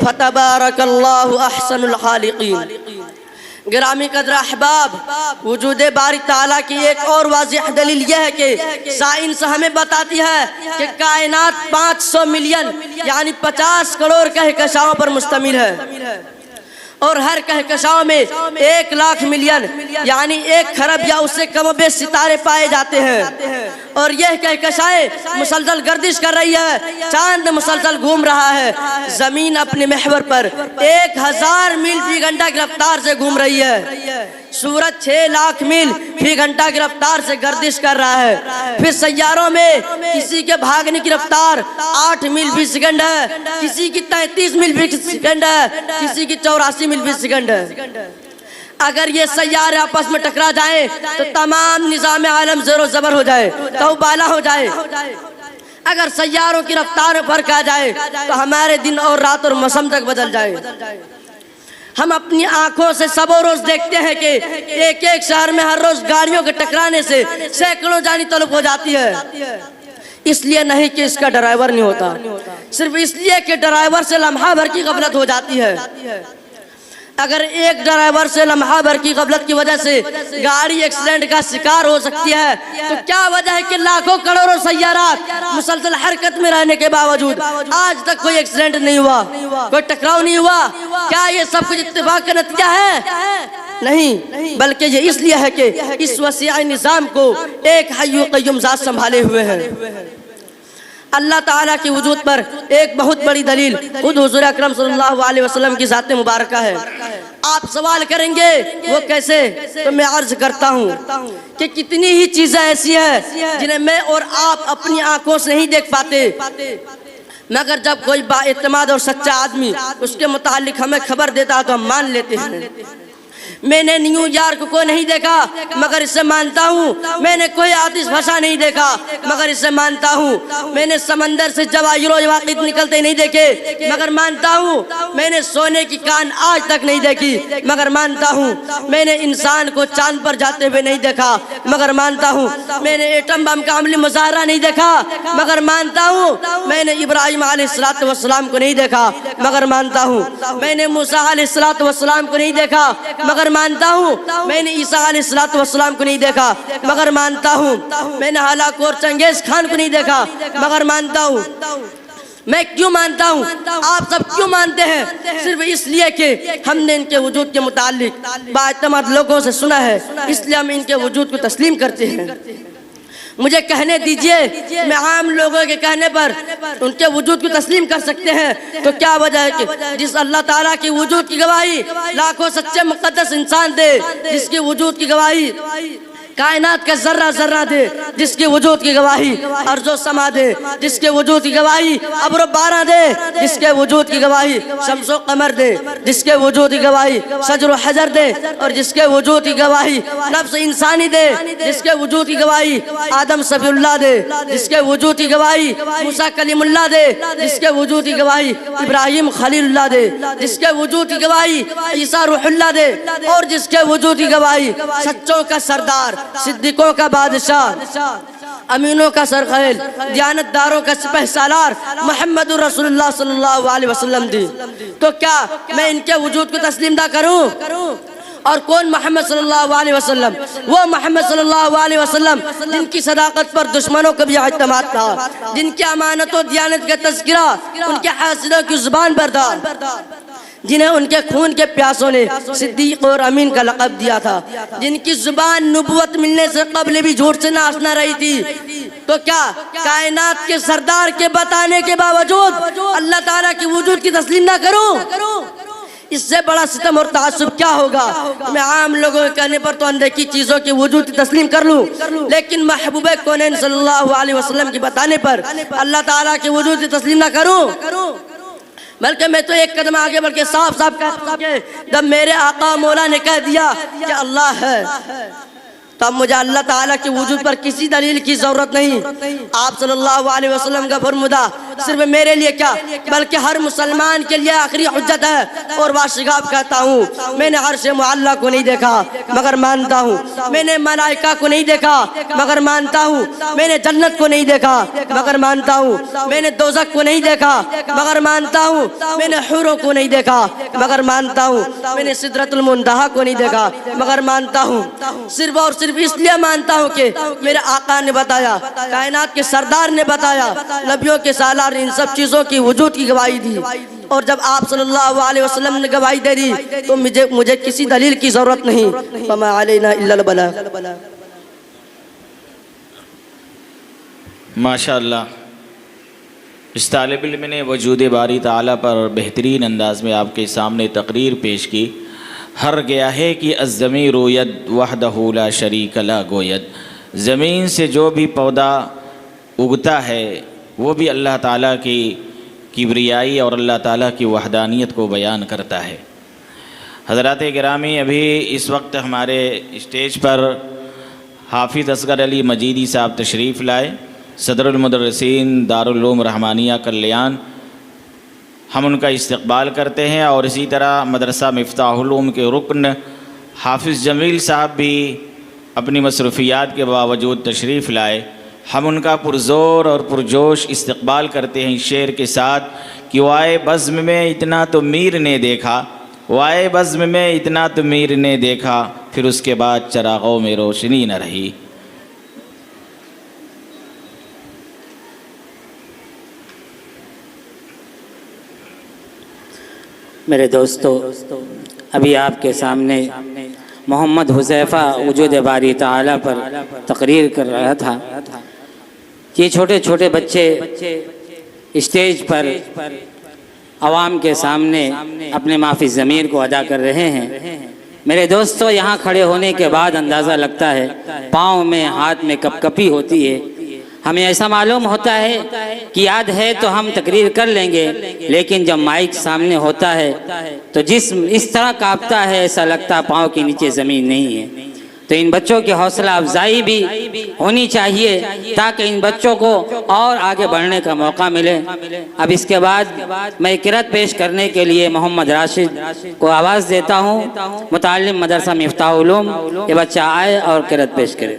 फतबारकल्लाहु अहसनुल खालिकीन। गिरामी कदर अहबाब, वजूद बारी ताला की एक और वाज़िह दलील यह है कि साइंस हमें बताती है कि कायनात 500 मिलियन यानी 50 करोड़ कहकशाओं पर मुश्तमिल है और हर कहकशाओं में 1 लाख मिलियन यानी 1 खरब या उससे कम बेश सितारे पाए जाते हैं और यह कहकशाएं मुसलसल गर्दिश कर रही है। चांद मुसलसल घूम रहा है, जमीन अपने महवर पर 1000 मील फी घंटा की रफ्तार से घूम रही है। सूरज 6 लाख मील फी घंटा की रफ्तार से गर्दिश कर रहा है। फिर सैयारों में किसी के भागने की रफ्तार 8 मील फी सेकंड है, किसी की 33 मील फी सेकंड है, किसी की 84 मील फी सेकंड है। अगर ये सैयारे आपस में टकरा जाए तो तमाम निज़ाम आलम ज़ेरो ज़बर हो जाए, तौबाला हो जाए। अगर सैयारों की रफ्तार में फर्क आ जाए तो हमारे दिन और रात और मौसम तक बदल जाए। हम अपनी आंखों से सबो रोज देखते हैं कि एक एक शहर में हर रोज गाड़ियों के टकराने से सैकड़ों जानी तलब हो जाती है। इसलिए नहीं कि इसका ड्राइवर नहीं होता, सिर्फ इसलिए कि ड्राइवर से लम्हा भर की गफलत हो जाती है। अगर एक ड्राइवर से लम्हा भर की गफलत की वजह से गाड़ी एक्सीडेंट का शिकार हो सकती है तो क्या वजह है कि लाखों करोड़ों सैयारात मुसलसल हरकत में रहने के बावजूद आज तक कोई एक्सीडेंट नहीं हुआ, कोई टकराव नहीं हुआ? क्या ये सब कुछ इत्तेफाक का नतीजा है? नहीं, बल्कि ये इसलिए है कि इस वसीअ निज़ाम को एक हय्यु क़य्यूम ज़ात संभाले हुए है। अल्लाह ताला की वजूद पर एक बहुत बड़ी दलील खुद हुज़ूर अकरम सल्लल्लाहु अलैहि वसल्लम की ज़ात मुबारका है। आप सवाल करेंगे वो कैसे, तो मैं अर्ज करता हूँ कि कितनी ही चीज़ें ऐसी हैं जिन्हें मैं और आप अपनी आंखों से नहीं देख पाते, मगर जब कोई बाएतमाद और सच्चा आदमी उसके मुतालिक हमें खबर देता है तो हम मान लेते हैं। मैंने न्यूयॉर्क को नहीं देखा मगर इसे मानता हूँ। मैंने कोई आतिश भाषा नहीं देखा मगर इसे मानता हूँ। मैंने समंदर से जवाहिर निकलते नहीं देखे मगर मानता हूँ। मैंने सोने की कान आज तक नहीं देखी मगर मानता हूँ। मैंने इंसान को चांद पर जाते हुए नहीं देखा मगर मानता हूँ। मैंने एटम बम का अमली मुजाहरा नहीं देखा मगर मानता हूँ। मैंने इब्राहिम अलैहिस्सलातु वस्सलाम को नहीं देखा मगर मानता हूँ। मैंने मूसा अलैहिस्सलातु वस्सलाम को नहीं देखा मगर मानता हूँ। मैंने ईसा अलैहिस्सलातु वस्सलाम को नहीं देखा मगर मानता हूँ। मैंने हलाकोर चंगेज खान को नहीं देखा मगर मानता हूँ। मैं क्यों मानता हूँ, आप सब क्यों मानते हैं? सिर्फ इसलिए कि हमने इनके वजूद के मुतालिक बाएतमाद लोगों से सुना है, इसलिए हम इनके वजूद को तस्लीम करते हैं। मुझे कहने दीजिए, मैं आम लोगों के कहने पर उनके वजूद को तस्लीम कर सकते हैं तो क्या वजह है कि जिस अल्लाह ताला की वजूद की गवाही लाखों सच्चे मुक़द्दस इंसान दे, जिसकी वजूद की गवाही कायनात का जर्रा जर्रा दे, जिसके वजूद की गवाही अर्ज़ो समा दे, जिसके वजूद की गवाही अब्र बारा दे, जिसके वजूद की गवाही शम्सो कमर दे, जिसके वजूद की गवाही शजर हजर दे और जिसके वजूद की गवाही नफ्स इंसानी दे, जिसके वजूद की गवाही आदम सफीउल्लाह दे, जिसके वजूद की गवाही मूसा कलीमुल्लाह दे, जिसके वजूद की गवाही इब्राहिम खलीलुल्लाह दे, जिसके वजूद की गवाही ईसा रूहुल्लाह दे और जिसके वजूद की गवाही सच्चों का सरदार, सिद्दीकों का बादशाह, अमीनों का सरखैल, दियानतदारों का सिपह सालार मोहम्मद रसूलुल्लाह सल्लल्लाहु अलैहि वसल्लम दी। तो क्या मैं इनके वजूद को तस्लीम ना करूं? और कौन मोहम्मद सल्लल्लाहु अलैहि वसल्लम? वो मोहम्मद सल्लल्लाहु अलैहि वसल्लम जिनकी सदाकत पर दुश्मनों को भी एतमाद था, जिनकी अमानत और दियानत का तज़किरा उनके हासिलों की जुबान पर था, जिन्हें उनके खून के प्यासों ने सिद्दीक और अमीन का लक़ब दिया था, जिनकी जुबान नबुवत मिलने से कबल भी झूठ से नाश न रही थी। तो क्या कायनात के सरदार के बताने के बावजूद अल्लाह ताला की वजूद की तस्लीम ना करूं? इससे बड़ा सितम और तासुब क्या होगा? मैं आम लोगों के कहने पर तो अनदेखी चीजों की वजूद की तस्लीम कर लूं, लेकिन महबूब कौनैन सल्लल्लाहु अलैहि वसल्लम के बताने पर अल्लाह ताला की वजूद की तस्लीम ना करूं? बल्कि मैं तो एक कदम आगे बढ़ के साफ साफ कहता हूं कि जब मेरे आका मौला ने कह दिया कि अल्लाह है, तब मुझे अल्लाह ताला की वजूद पर किसी दलील की जरूरत नहीं। आप सल्लल्लाहु अलैहि वसल्लम का फरमाना सिर्फ मेरे लिए क्या बल्कि हर मुसलमान के लिए आखिरी हुज्जत है। और वाशिगाब कहता हूँ, मैंने अर्श मुअल्ला को नहीं देखा मगर मानता हूँ, मैंने मलाइका को नहीं देखा मगर मानता हूँ, मैंने जन्नत को नहीं देखा मगर मानता हूँ, मैंने दोज़ख को नहीं देखा मगर मानता हूँ, मैंने हुरों को नहीं देखा मगर मानता हूँ, मैंने सिदरतुल मुंतहा को नहीं देखा मगर मानता हूँ। सिर्फ और सिर्फ इसलिए मानता हूँ कि मेरे आका ने बताया, कायनात के सरदार ने बताया, नबियों के सालार ने इन सब चीज़ों की वजूद की गवाही दी। और जब आप सल्लल्लाहु अलैहि वसल्लम ने गवाही दे दी तो मुझे किसी दलील की ज़रूरत नहीं। फमा अलैना इल्लल बलाग। माशाअल्लाह, इस तालिब इल्म ने वजूद बारी ताला पर बेहतरीन अंदाज में आपके सामने तकरीर पेश की। हर गया है कि अज़्ज़मीर यद वहदहु ला शरीक ला गोयद। ज़मीन से जो भी पौधा उगता है वो भी अल्लाह ताला की किबरियाई और अल्लाह ताला की वहदानियत को बयान करता है। हज़रात गिरामी, अभी इस वक्त हमारे स्टेज पर हाफिज़ असगर अली मजीदी साहब तशरीफ़ लाए, सदरुल मुदर्रिसीन दारुल उलूम रहमानिया कल्याण। हम उनका इस्तकबाल करते हैं और इसी तरह मदरसा मिफ्ताहुल उलूम के रुकन हाफिज़ जमील साहब भी अपनी मसरूफ़ियात के बावजूद तशरीफ़ लाए। हम उनका पुरज़ोर और पुरजोश इस्तकबाल करते हैं इस शेर के साथ कि वाए बज़्म में इतना तो मीर ने देखा, वाए बज़्म में इतना तो मीर ने देखा, फिर उसके बाद चरागों में रोशनी न रही। मेरे दोस्तों, अभी आपके सामने मोहम्मद हुज़ैफ़ा वजूद बारी ताला पर तकरीर कर रहा था। ये छोटे छोटे बच्चे स्टेज पर आवाम के सामने अपने माफ़ी ज़मीर को अदा कर रहे हैं। मेरे दोस्तों, यहाँ खड़े होने के बाद अंदाज़ा लगता है, पाँव में हाथ में कपकपी होती है। हमें ऐसा मालूम होता है कि याद है तो हम तकरीर कर लेंगे, लेकिन जब माइक सामने होता है तो जिस्म इस तरह कांपता है, ऐसा लगता है पाँव के नीचे ज़मीन नहीं है। तो इन बच्चों की हौसला अफजाई भी होनी चाहिए ताकि इन बच्चों को और आगे बढ़ने का मौका मिले। अब इसके बाद मैं किरात पेश करने के लिए मोहम्मद राशिद को आवाज़ देता हूँ। मुताल्लिम मदरसा मिफ्ताहुल उलूम, ये बच्चा आए और किरात पेश करे।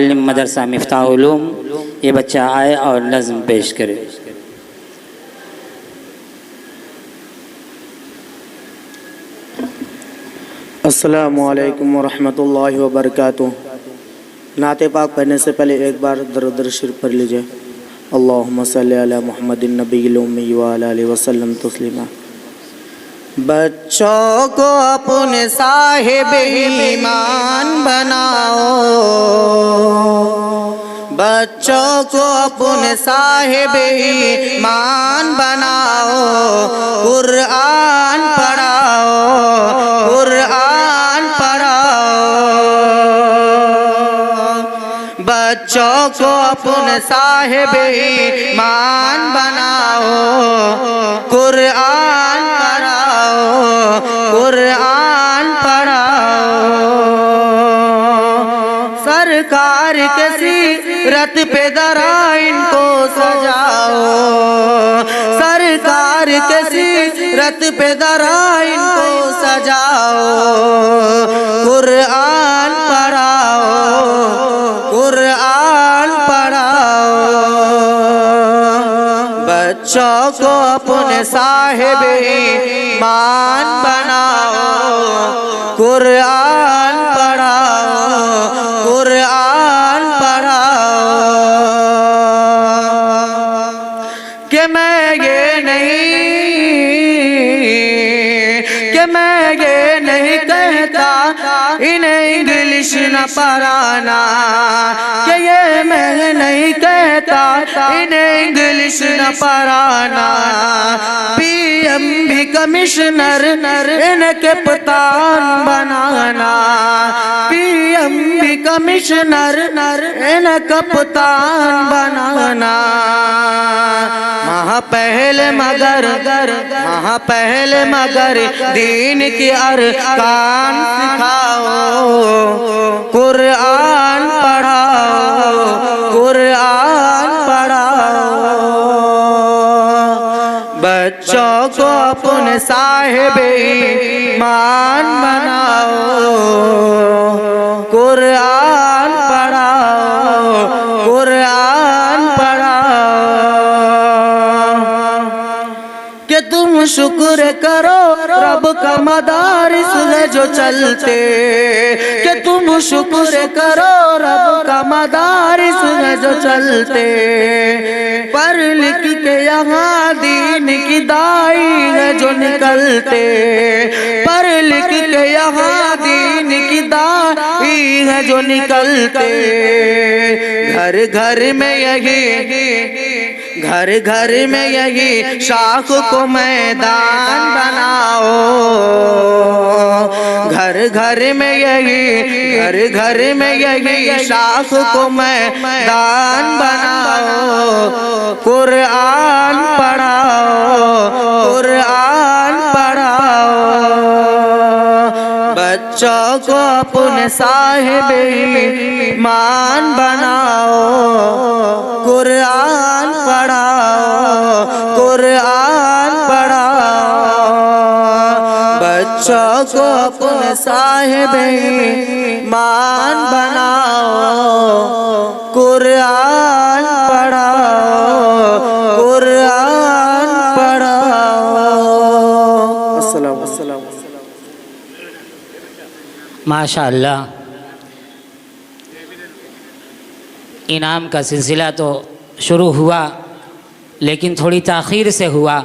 मदरसा मिफ्ताह उलूम, ये बच्चा आए और नज़्म पेश करे। अस्सलामु अलैकुम वरहमतुल्लाहि वबरकातुहू। नाते पाक पढ़ने से पहले एक बार दरूद शरीफ पढ़ लीजिए। अल्लाहुम्मा सल्ली अला मुहम्मदिन नबिय्यिल उम्मी व अला आलिहि वसल्लम तस्लीमा। बच्चों को अपने साहिब ईमान बनाओ, बच्चों को अपने साहिब ईमान बनाओ, कुरान पढ़ाओ, कुरान पढ़ाओ। बच्चों को अपने साहिब ईमान बनाओ, कुरान पढ़ाओ, कुरान पढ़ाओ। सरकार के सीरत पे दरा इनको सजाओ, सरकार के सीरत पे दरा इनको सजाओ, कुरान पढ़ाओ, कुरान पढ़ाओ। बच्चों को अपने साहिब ईमान बनाओ, कुरान पढ़ाओ, कुरान पढ़ाओ। कि मैं ये नहीं कहता इन्हें इंग्लिश न पढ़ाना, कि ये मैं नहीं कहता इन्हें इंग्लिश न पढ़ाना। पीएम भी कमिश्नर इनके कप्तान बनाना, पीएम भी कमिश्नर इनके कप्तान बनाना। पहले मगर दीन की अरकान सिखाओ, कुरान पढ़ाओ, कुरान पढ़ाओ। बच्चों को अपने साहिब ईमान बनाओ, कुरान पढ़ाओ, कुरान पढ़ाओ। कि तुम शुक्र करो रब का मदारिस है जो चलते, कि तुम शुक्र करो रब का मदारिस है जो चलते। पढ़ लिख के यहाँ दीन की दाई है जो निकलते, पढ़ लिख के यहाँ दीन की दाई है जो निकलते। घर घर में यही, घर घर में यही शाख को मैदान बनाओ, घर घर में यही, घर घर में यही शाख को मैदान बनाओ। कुरान पढ़ाओ, कुरान पढ़ाओ, बच्चों को अपने साहिब ईमान बनाओ। कुरान पढ़ाओ, कुरान पढ़ाओ, बच्चों को अपने साहिब ईमान बनाओ। कुरान पढ़ाओ, कुरान पढ़ाओ। अस्सलाम वालेकुम। माशाअल्लाह, इनाम का सिलसिला तो शुरू हुआ लेकिन थोड़ी ताख़ीर से हुआ।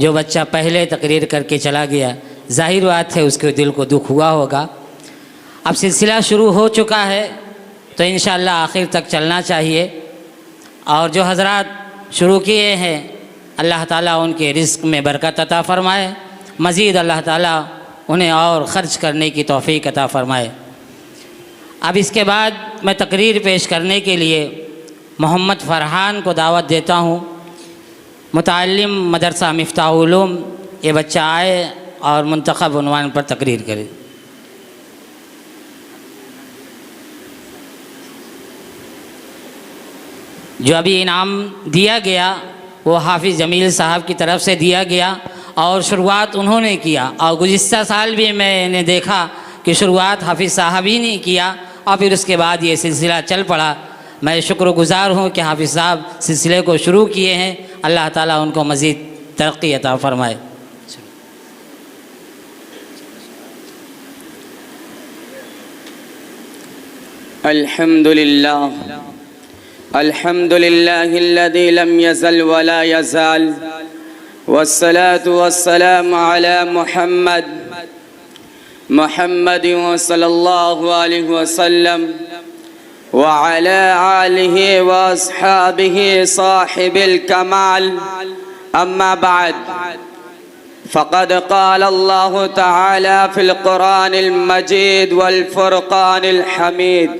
जो बच्चा पहले तकरीर करके चला गया, जाहिर बात है उसके दिल को दुख हुआ होगा। अब सिलसिला शुरू हो चुका है तो इंशाअल्लाह आखिर तक चलना चाहिए। और जो हज़रात शुरू किए हैं, अल्लाह ताला उनके रिज़्क़ में बरकत अता फ़रमाए, मज़ीद अल्लाह ताला उन्हें और ख़र्च करने की तौफ़ीक़ अता फ़रमाए। अब इसके बाद मैं तकरीर पेश करने के लिए मोहम्मद फ़रहान को दावत देता हूँ। मुतअल्लिम मदरसा मिफ्ताह उलूम, ये बच्चा आए और मुंतखब उन्वान पर तकरीर करे। जो अभी इनाम दिया गया वो हाफिज़ जमील साहब की तरफ से दिया गया और शुरुआत उन्होंने किया। और गुज़िश्ता साल भी मैंने देखा कि शुरुआत हाफिज़ साहब ही ने किया और फिर उसके बाद ये सिलसिला चल पड़ा। मैं शुक्रगुज़ार हूँ कि हाफिज़ साहब सिलसिले को शुरू किए हैं। अल्लाह ताला उनको मज़ीद तरक्की अता फ़रमाए। अल्हम्दुलिल्लाह, अल्हम्दुलिल्लाहिल्लज़ी लम यज़ल वला यज़ाल, वस्सलातु वस्सलामु अला मुहम्मद सल्लल्लाहु अलैहि वसल्लम व अला आलिहि व अस्हाबिहि साहिबिल कमाल। अम्मा बाद, फ़क़द क़ाल अल्लाहु तआला फ़िल क़ुरानिल मजीद वल फ़ुरक़ानिल हमीद,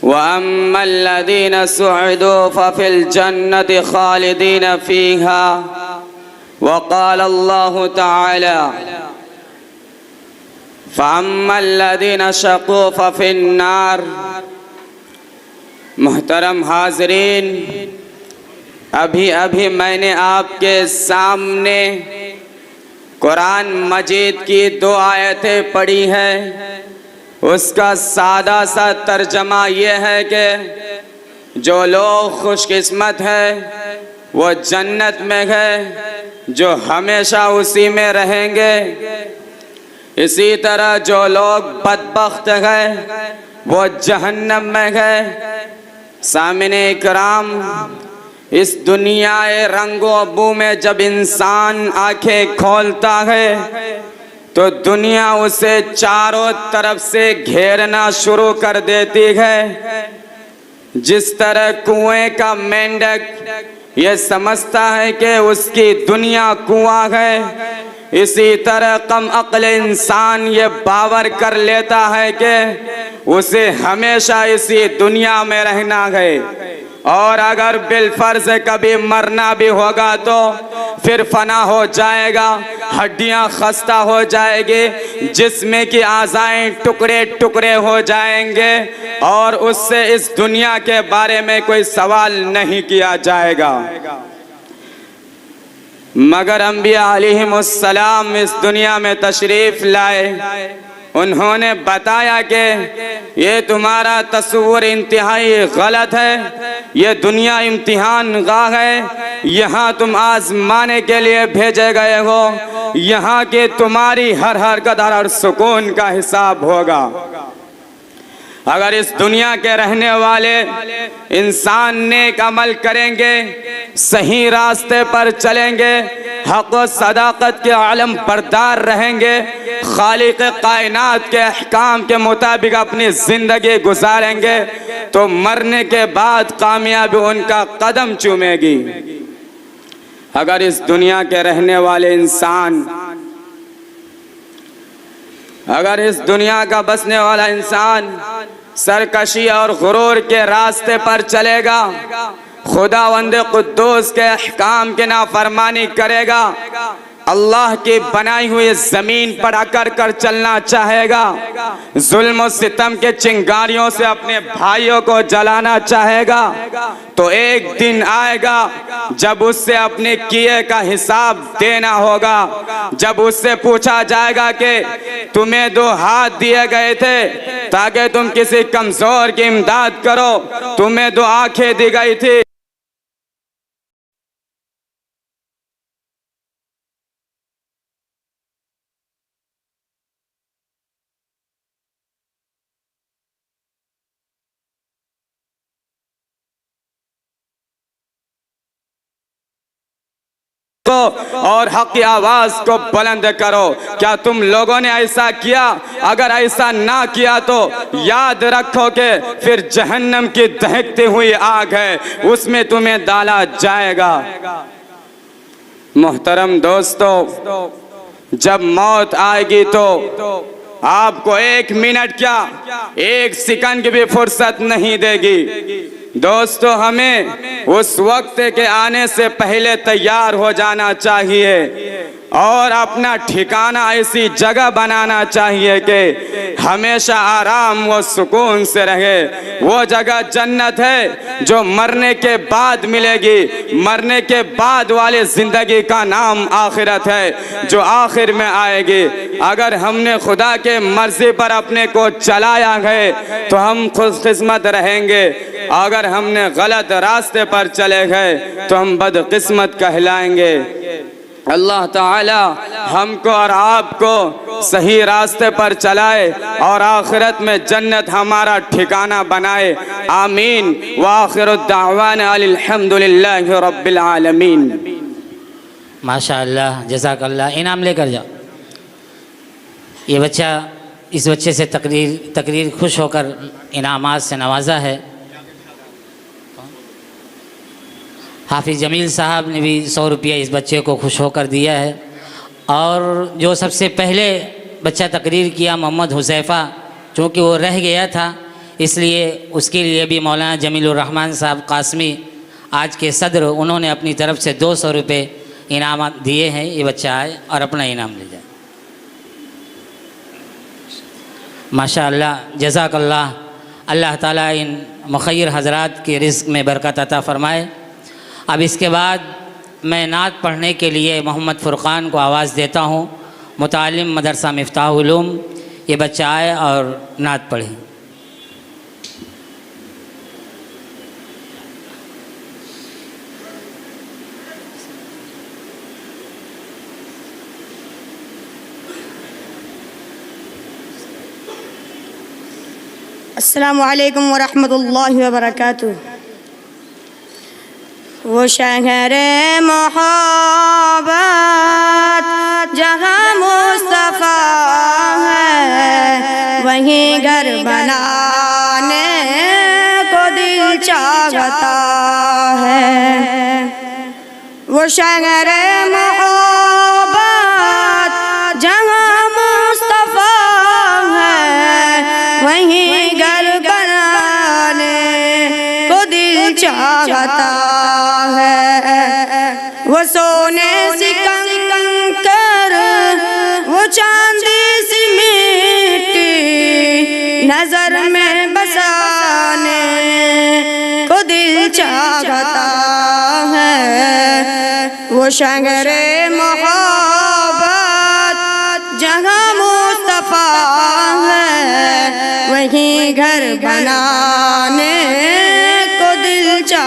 व अम्मल्लज़ीना सुइदू फ़फ़िल जन्नति ख़ालिदीन फ़ीहा, व क़ाल अल्लाहु तआला फ़अम्मल्लज़ीना शक़ू फ़फ़िन्नार। मुहतरम हाज़रीन, अभी अभी मैंने आपके सामने कुरान मजीद की 2 आयतें पढ़ी हैं। उसका सादा सा तर्जमा ये है कि जो लोग खुशकिस्मत हैं वो जन्नत में है, जो हमेशा उसी में रहेंगे। इसी तरह जो लोग बदबख्त हैं वो जहन्नम में है। सामने इकराम, इस दुनिया रंगो बू में जब इंसान आंखें खोलता है तो दुनिया उसे चारों तरफ से घेरना शुरू कर देती है। जिस तरह कुएं का मेंढक ये समझता है कि उसकी दुनिया कुआं है, इसी तरह कम अक्ल इंसान ये बावर कर लेता है कि उसे हमेशा इसी दुनिया में रहना है और अगर बिलफर्ज कभी मरना भी होगा तो फिर फना हो जाएगा, हड्डियां खस्ता हो जाएगी, जिस्म की आज़ाएं टुकड़े टुकड़े हो जाएंगे और उससे इस दुनिया के बारे में कोई सवाल नहीं किया जाएगा। मगर अंबिया अलैहिमुस्सलाम इस दुनिया में तशरीफ़ लाए, उन्होंने बताया कि ये तुम्हारा तस्वुर इंतहाई गलत है। ये दुनिया इम्तिहान गाह है, यहाँ तुम आजमाने के लिए भेजे गए हो। यहाँ के तुम्हारी हर हरकत हर सुकून का हिसाब होगा। अगर इस दुनिया के रहने वाले इंसान नेक अमल करेंगे, सही रास्ते पर चलेंगे, हक़ व सदाक़त के आलम बरदार रहेंगे, खालिक़ कायनात के अहकाम के मुताबिक अपनी ज़िंदगी गुजारेंगे, तो मरने के बाद कामयाबी उनका कदम चूमेगी। अगर इस दुनिया के रहने वाले इंसान, अगर इस दुनिया का बसने वाला इंसान सरकशी और गुरूर के रास्ते पर चलेगा, खुदावंद कुद्दूस के अहकाम के नाफरमानी करेगा, अल्लाह की बनाई हुई ज़मीन पर अकड़ कर चलना चाहेगा, जुल्म और सितम के चिंगारियों से अपने भाइयों को जलाना चाहेगा, तो एक दिन आएगा जब उससे अपने किए का हिसाब देना होगा। जब उससे पूछा जाएगा कि तुम्हें 2 हाथ दिए गए थे ताकि तुम किसी कमज़ोर की इमदाद करो, तुम्हें 2 आंखें दी गई थी और हक की आवाज को बुलंद करो। क्या तुम लोगों ने ऐसा किया? अगर ऐसा ना किया तो याद रखो कि फिर जहन्नम की दहकती हुई आग है, उसमें तुम्हें डाला जाएगा। मोहतरम दोस्तों, जब मौत आएगी तो आपको 1 मिनट क्या 1 सेकंड की भी फुर्सत नहीं देगी। दोस्तों, हमें उस वक्त के आने से पहले तैयार हो जाना चाहिए और अपना ठिकाना ऐसी जगह बनाना चाहिए कि हमेशा आराम व सुकून से रहे। वो जगह जन्नत है जो मरने के बाद मिलेगी। मरने के बाद वाली ज़िंदगी का नाम आखिरत है, जो आखिर में आएगी। अगर हमने खुदा के मर्ज़ी पर अपने को चलाया है तो हम खुशकिस्मत रहेंगे। अगर हमने गलत रास्ते पर चले गए तो हम बदकिस्मत कहलाएंगे। अल्लाह ताला हमको और आपको सही रास्ते पर चलाए और आखिरत में जन्नत हमारा ठिकाना बनाए। आमीन। व आखिरुद्दावाना अल्हम्दुलिल्लाहि रब्बिल आलमीन। माशाअल्लाह, जज़ाकल्लाह। इनाम लेकर जाओ। ये बच्चा, इस बच्चे से तकरीर खुश होकर इनामात से नवाजा है। हाफिज़ जमील साहब ने भी 100 रुपया इस बच्चे को खुश होकर दिया है। और जो सबसे पहले बच्चा तकरीर किया मोहम्मद हुज़ैफ़ा, चूँकि वो रह गया था इसलिए उसके लिए भी मौलाना जमीलुर रहमान साहब कासमी आज के सदर, उन्होंने अपनी तरफ से 200 रुपये इनाम दिए हैं। ये बच्चा आए और अपना इनाम ले जाए। माशाअल्लाह, जज़ाकल्लाह। अल्लाह ताला इन मुखय्यर हज़रात के रिज़्क़ में बरकत अता फ़रमाए। अब इसके बाद मैं नात पढ़ने के लिए मोहम्मद फ़ुरक़ान को आवाज़ देता हूँ। मुतालिम मदरसा मिफ्ताहुल उलूम, ये बच्चा आए और नात पढ़े। अस्सलामु अलैकुम व रहमतुल्लाहि व बरकातुहू। वो शहरे मोहब्बत जहाँ मुस्तफ़ा है, वहीं घर बनाने को दिल चाहता है। वो शहरे मोहब्बत जहाँ मुस्तफ़ा है, वहीं घर बनाने को दिल चाहता है। वो सोने सी कंकर, वो चांदी सी मिट्टी, नजर में बसाने को दिल चाहता है। वो शहरे मोहब्बत जहाँ मुस्तफ़ा है, वहीं घर बनाने को दिल चाहता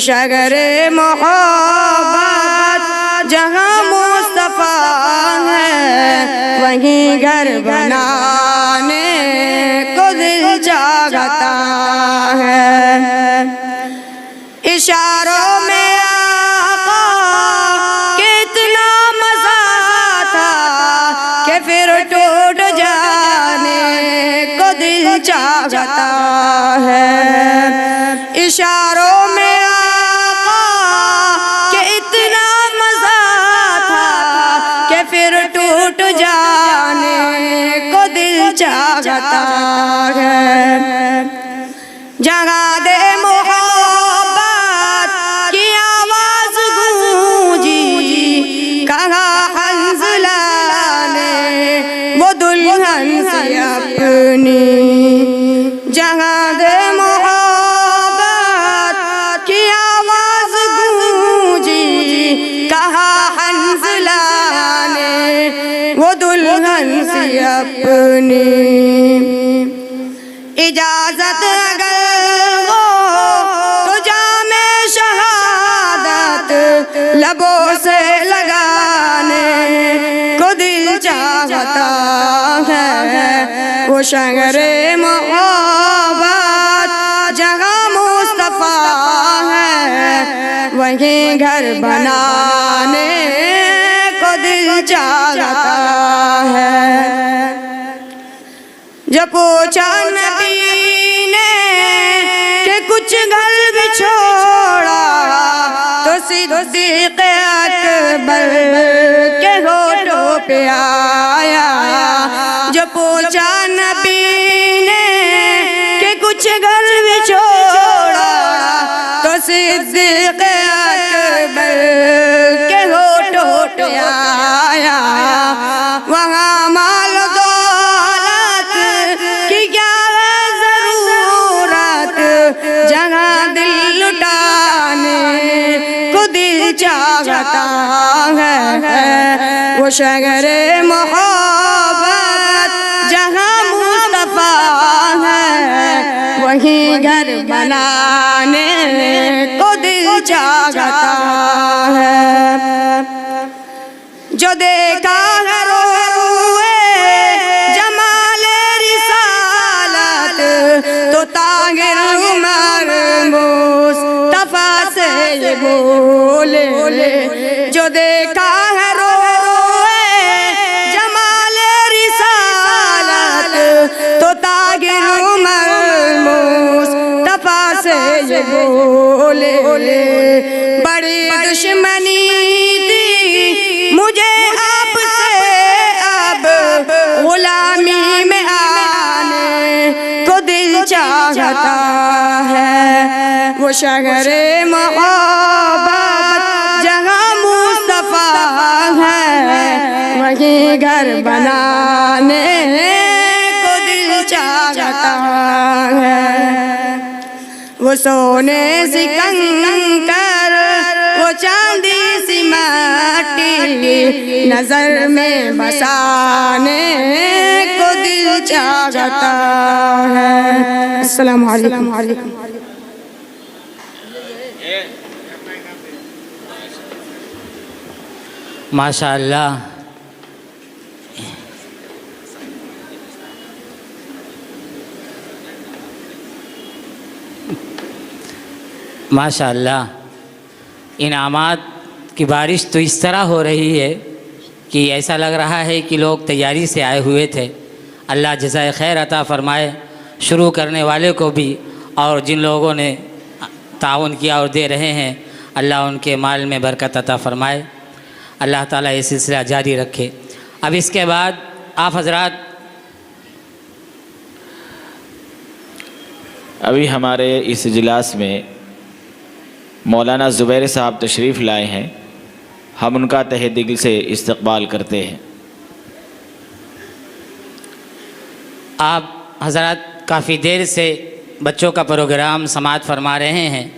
शगरे मोहब्बत जहाँ मुस्तफ़ा है, वहीं घर बनाने को दिल चाहता है। इशारों में आका कितना मजा था कि फिर टूट जाने को दिल चाहता है। इशारों में आका कि इतना मजा था कि फिर टूट जाने को दिल चाहता है। जगा दे मोहब्बत की आवाज गूंजी, कहा हंसला ने वो दुल्हन से अपनी। जगा दे मोहब्बत की आवाज गूंजी, कहा हंसला ने वो दुल्हन से अपनी। इजाजत अगर हो तो जामे शहादत लबों से लगाने को दिल चाहता है। वो शगरे मोहब्बत जहाँ मुस्तफ़ा है, वहीं घर बनाने को दिल चाहता है। जब पूछा नबी ने कि कुछ घर भी छोड़ा, तो सिद्दीक़ अकबर के होठों पे आया। जब पूछा नबी ने कि कुछ घर भी छोड़ा, तो सिद्दीक़ अकबर के होठों पे आया। वहाँ माल जहाँ दिल लुटाने को दिल चाहता है। वो शगरे मोहब्बत जहाँ मुस्तफ़ा है, वहीं घर बनाने को दिल चाहता है। जो देखा है रोए जमाले रिसालत, तो ताहिर उमर मुस्तफ़ा से ये बोले। जो देखा है रोए जमाले रिसालत, तो ताहिर उमर मुस्तफ़ा से ये बोले। बड़ी दुश्मनी थी मुझे आपसे, अब गुलामी में आने को दिल चाहता है। वो शगरे मोहब्बत जहाँ मुस्तफ़ा है, वहीं घर बनाने को दिल चाहता है। वो सोने सी कंकर, वो चांदी सी माटी, नजर में बसाने को दिल चाहता है। अस्सलामु अलैकुम। माशाअल्लाह, माशाअल्लाह, इनामात की बारिश तो इस तरह हो रही है कि ऐसा लग रहा है कि लोग तैयारी से आए हुए थे। अल्लाह जज़ाए खैर अता फ़रमाए शुरू करने वाले को भी, और जिन लोगों ने ताउन किया और दे रहे हैं, अल्लाह उनके माल में बरकत अता फ़रमाए। अल्लाह ताला ये सिलसिला जारी रखे। अब इसके बाद आप हजरात, अभी हमारे इस इजलास में मौलाना ज़ुबैर साहब तशरीफ़ लाए हैं। हम उनका तहे दिल से इस्तक़बाल करते हैं। आप हजरात काफ़ी देर से बच्चों का प्रोग्राम समाअत फरमा रहे हैं,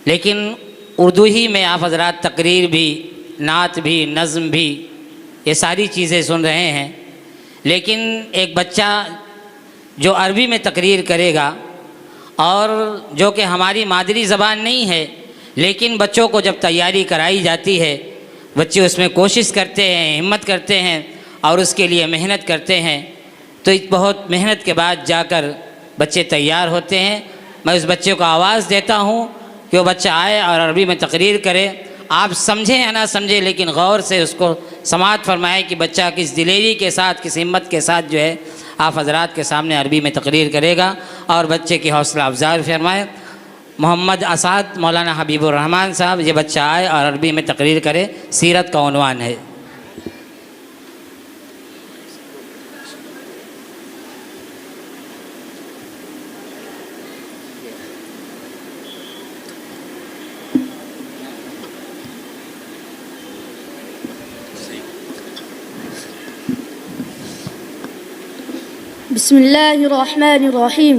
लेकिन उर्दू ही में आप हजरात तकरीर भी, नात भी, नज़्म भी, ये सारी चीज़ें सुन रहे हैं। लेकिन एक बच्चा जो अरबी में तकरीर करेगा और जो कि हमारी मादरी ज़बान नहीं है, लेकिन बच्चों को जब तैयारी कराई जाती है, बच्चे उसमें कोशिश करते हैं, हिम्मत करते हैं और उसके लिए मेहनत करते हैं, तो बहुत मेहनत के बाद जाकर बच्चे तैयार होते हैं। मैं उस बच्चे को आवाज़ देता हूँ कि वो बच्चा आए और अरबी में तकरीर करे। आप समझें या ना समझें, लेकिन गौर से उसको समाअत फरमाएं कि बच्चा किस दिलेरी के साथ, किस हिम्मत के साथ जो है आप हजरात के सामने अरबी में तकरीर करेगा और बच्चे की हौसला अफजाई फरमाएँ। मोहम्मद असाद मौलाना हबीबुर रहमान साहब, ये बच्चा आए और अरबी में तकरीर करे। सीरत का उन्वान है। बिस्मिल्लाहिर्रहमानिर्रहीम।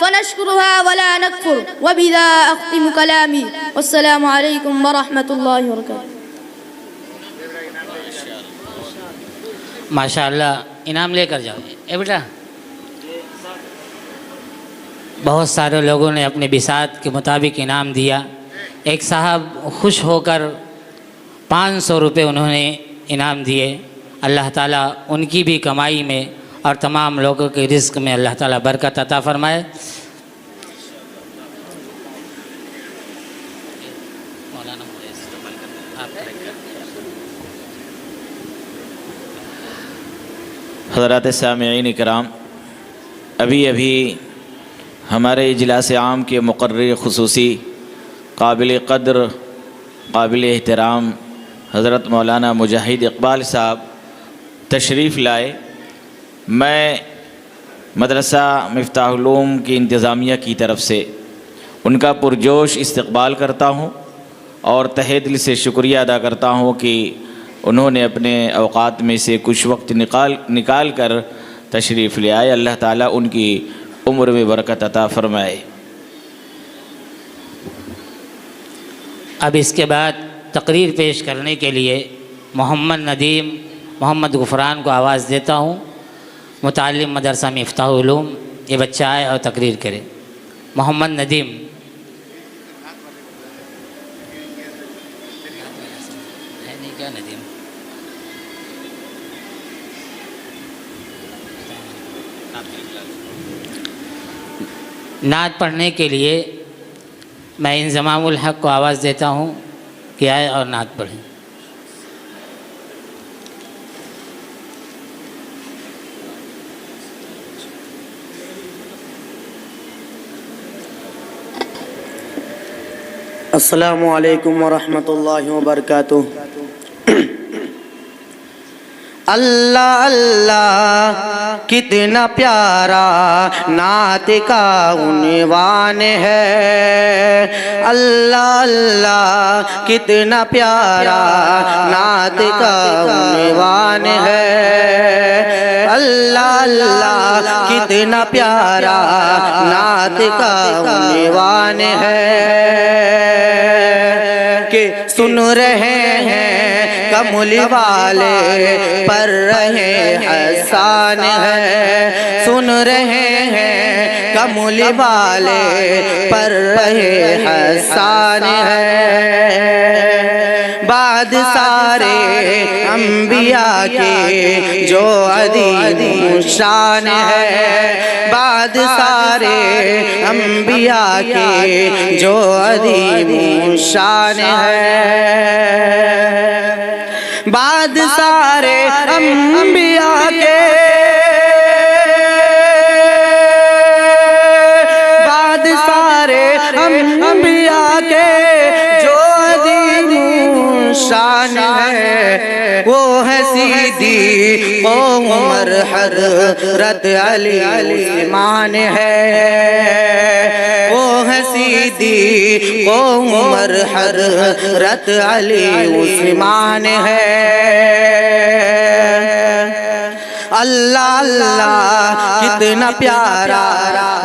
फनश्कुरुहा वला नकफुर व बिदा अख्तिमु कलामी। वस्सलामु अलैकुम व रहमतुल्लाहि व बरकातुहू। माशाअल्लाह, इनाम लेकर जाओ। ए बेटा, बहुत सारे लोगों ने अपने बिसात के मुताबिक इनाम दिया। एक साहब खुश होकर 500 रुपये उन्होंने इनाम दिए। अल्लाह ताला उनकी भी कमाई में और तमाम लोगों के रिज़्क़ में अल्लाह ताला बरकत अता फरमाए। हज़रात सामिईन इकराम, अभी अभी हमारे इजलास आम के मुक़र्रिर खुसूसी काबिल क़द्र काबिल एहतराम हज़रत मौलाना मुजाहिद इकबाल साहब तशरीफ़ लाए। मैं मदरसा मिफ्ताहुल उलूम की इंतज़ामिया की तरफ से उनका पुरजोश इस्तक़बाल करता हूँ और तहे दिल से शुक्रिया अदा करता हूँ कि उन्होंने अपने औक़ात में से कुछ वक्त निकाल कर तशरीफ़ ले आए। अल्लाह ताला उनकी उम्र में बरकत अता फ़रमाए। अब इसके बाद तकरीर पेश करने के लिए मोहम्मद नदीम मोहम्मद गुफरान को आवाज़ देता हूँ। मुतालिम मदरसा मिफ्ताहुल उलूम, ये बच्चा आए और तकरीर करे। मोहम्मद नदीम। है नहीं क्या नदीम? नात पढ़ने के लिए मैं इंज़मामुल हक़ को आवाज़ देता हूँ कि आए और नात पढ़ें। अस्सलामु अलैकुम व रहमतुल्लाहि व बरकातुहू। अल्लाह अल्लाह कितना प्यारा नात का उन्वान है। अल्लाह अल्लाह कितना प्यारा नात का उन्वान है। अल्लाह अल्लाह कितना प्यारा नात का उन्वान है कि सुन रहे हैं कमली वाले पर रहे हसान है। सुन रहे हैं कमली वाले पर रहे हसान है। बाद सारे अंबिया के जो अदीम शान है। बाद सारे अंबिया के जो अदीम शान है। बाद सारे अंबिया के बाद सारे अंबिया के जो अदीम शान है वो है सीधी उमर हज़रत अली उस्मान है। वो है सीधी उमर हज़रत अली उस्मान है। अल्लाह अल्लाह कितना प्यारा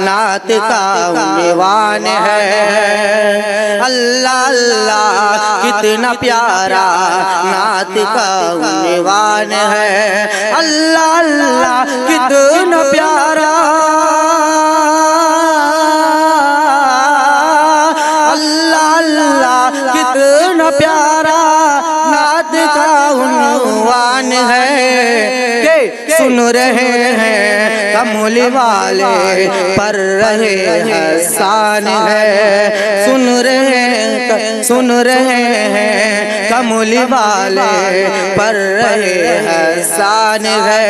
नात का उन्वान है। अल्लाह अल्लाह कितना प्यारा नात का उन्वान है। अल्लाह अल्लाह कितना प्यारा। अल्लाह अल्लाह कितना प्यारा नात का उन्वान है। सुन रहे हैं कमली वाले पर रहे हसान है। सुन रहे हैं कमली वाले पर रहे हसान है।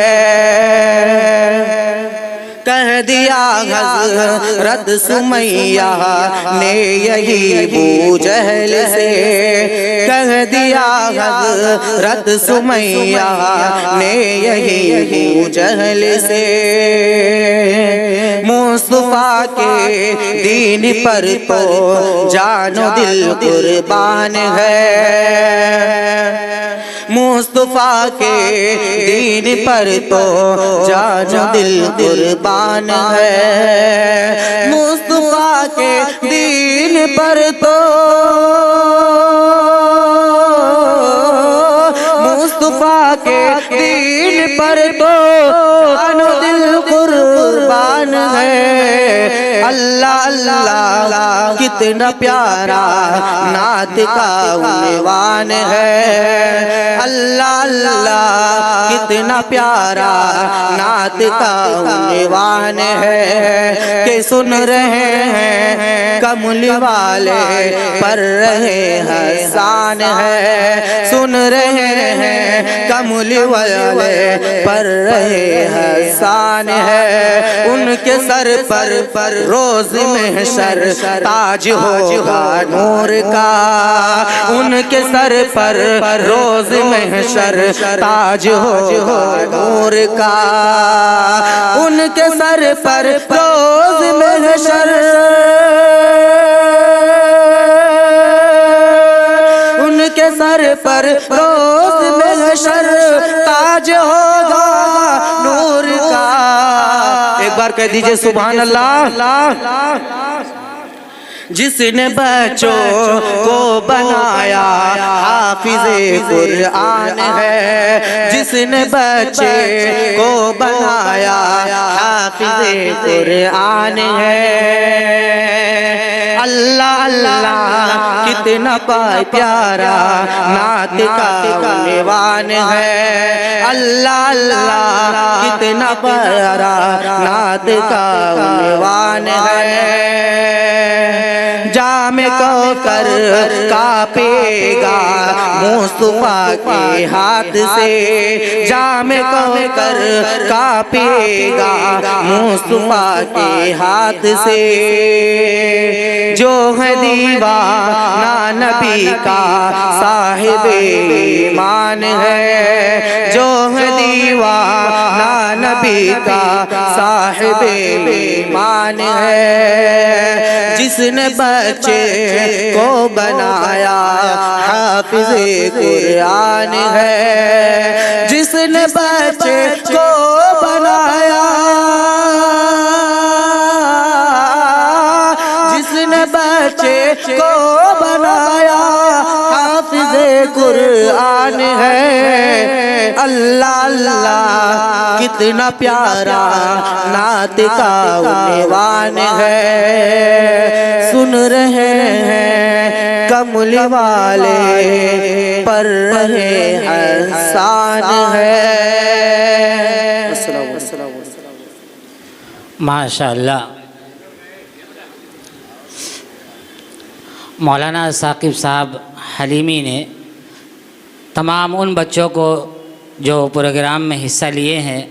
कह दिया हज़रत सुमैया ने यही बू जहल से। कह दिया हज़रत सुमैया ने यही बू जहल से। मुस्तफा के दीन पर तो जानो दिल कुर्बान है। मुस्तफा के दीन पर तो जानो दिल कुर्बान है। मुस्तफा के दीन पर तो मुस्तफा के दीन पर तो जानो दिल कुर्बान है। अल्लाह अल्लाह कितना प्यारा नात का उन्वान है। अल्लाह अल्लाह कितना प्यारा नात का उन्वान है कि सुन रहे हैं कमल वाले पर रहे हसान है। सुन रहे हैं कमल वाले पर रहे हसान है। उनके सर पर रोज महशर ताज होगा नूर का। उनके सर पर रोज महशर ताज होगा नूर का। उनके सर पर रोज महशर उनके सर पर रोज महशर ताज होगा नूर का। एक बार कह दीजिए सुभान अल्लाह। जिसने बच्चों को बनाया हाफिज़े कुरान है। जिसने बच्चे को बनाया हाफिज़े कुरान है। अल्लाह अल्लाह कितना प्यारा नात का उन्वान है। अल्लाह अल्लाह कितना प्यारा नात का उन्वान है। जामे कौसर कापेगा मुस्तफा के हाथ से। जामे कौसर कापेगा मुस्तफा के हाथ से। जो है दीवाना नबी का साहिब ईमान है। जो है दीवाना नबी का साहिब ईमान है। जिसने बच्चे को बनाया हाफिज़े कुरान है। जिसने बच्चे को बनाया जिसने बच्चे को बनाया हाफिज़े कुरान है। अल्लाह अल्लाह कितना प्यारा नात का उन्वान है। सुन रहे हैं कमल वाले पर रहे हसान है। माशाअल्लाह। मौलाना साकिब साहब हलीमी ने तमाम उन बच्चों को जो प्रोग्राम में हिस्सा लिए हैं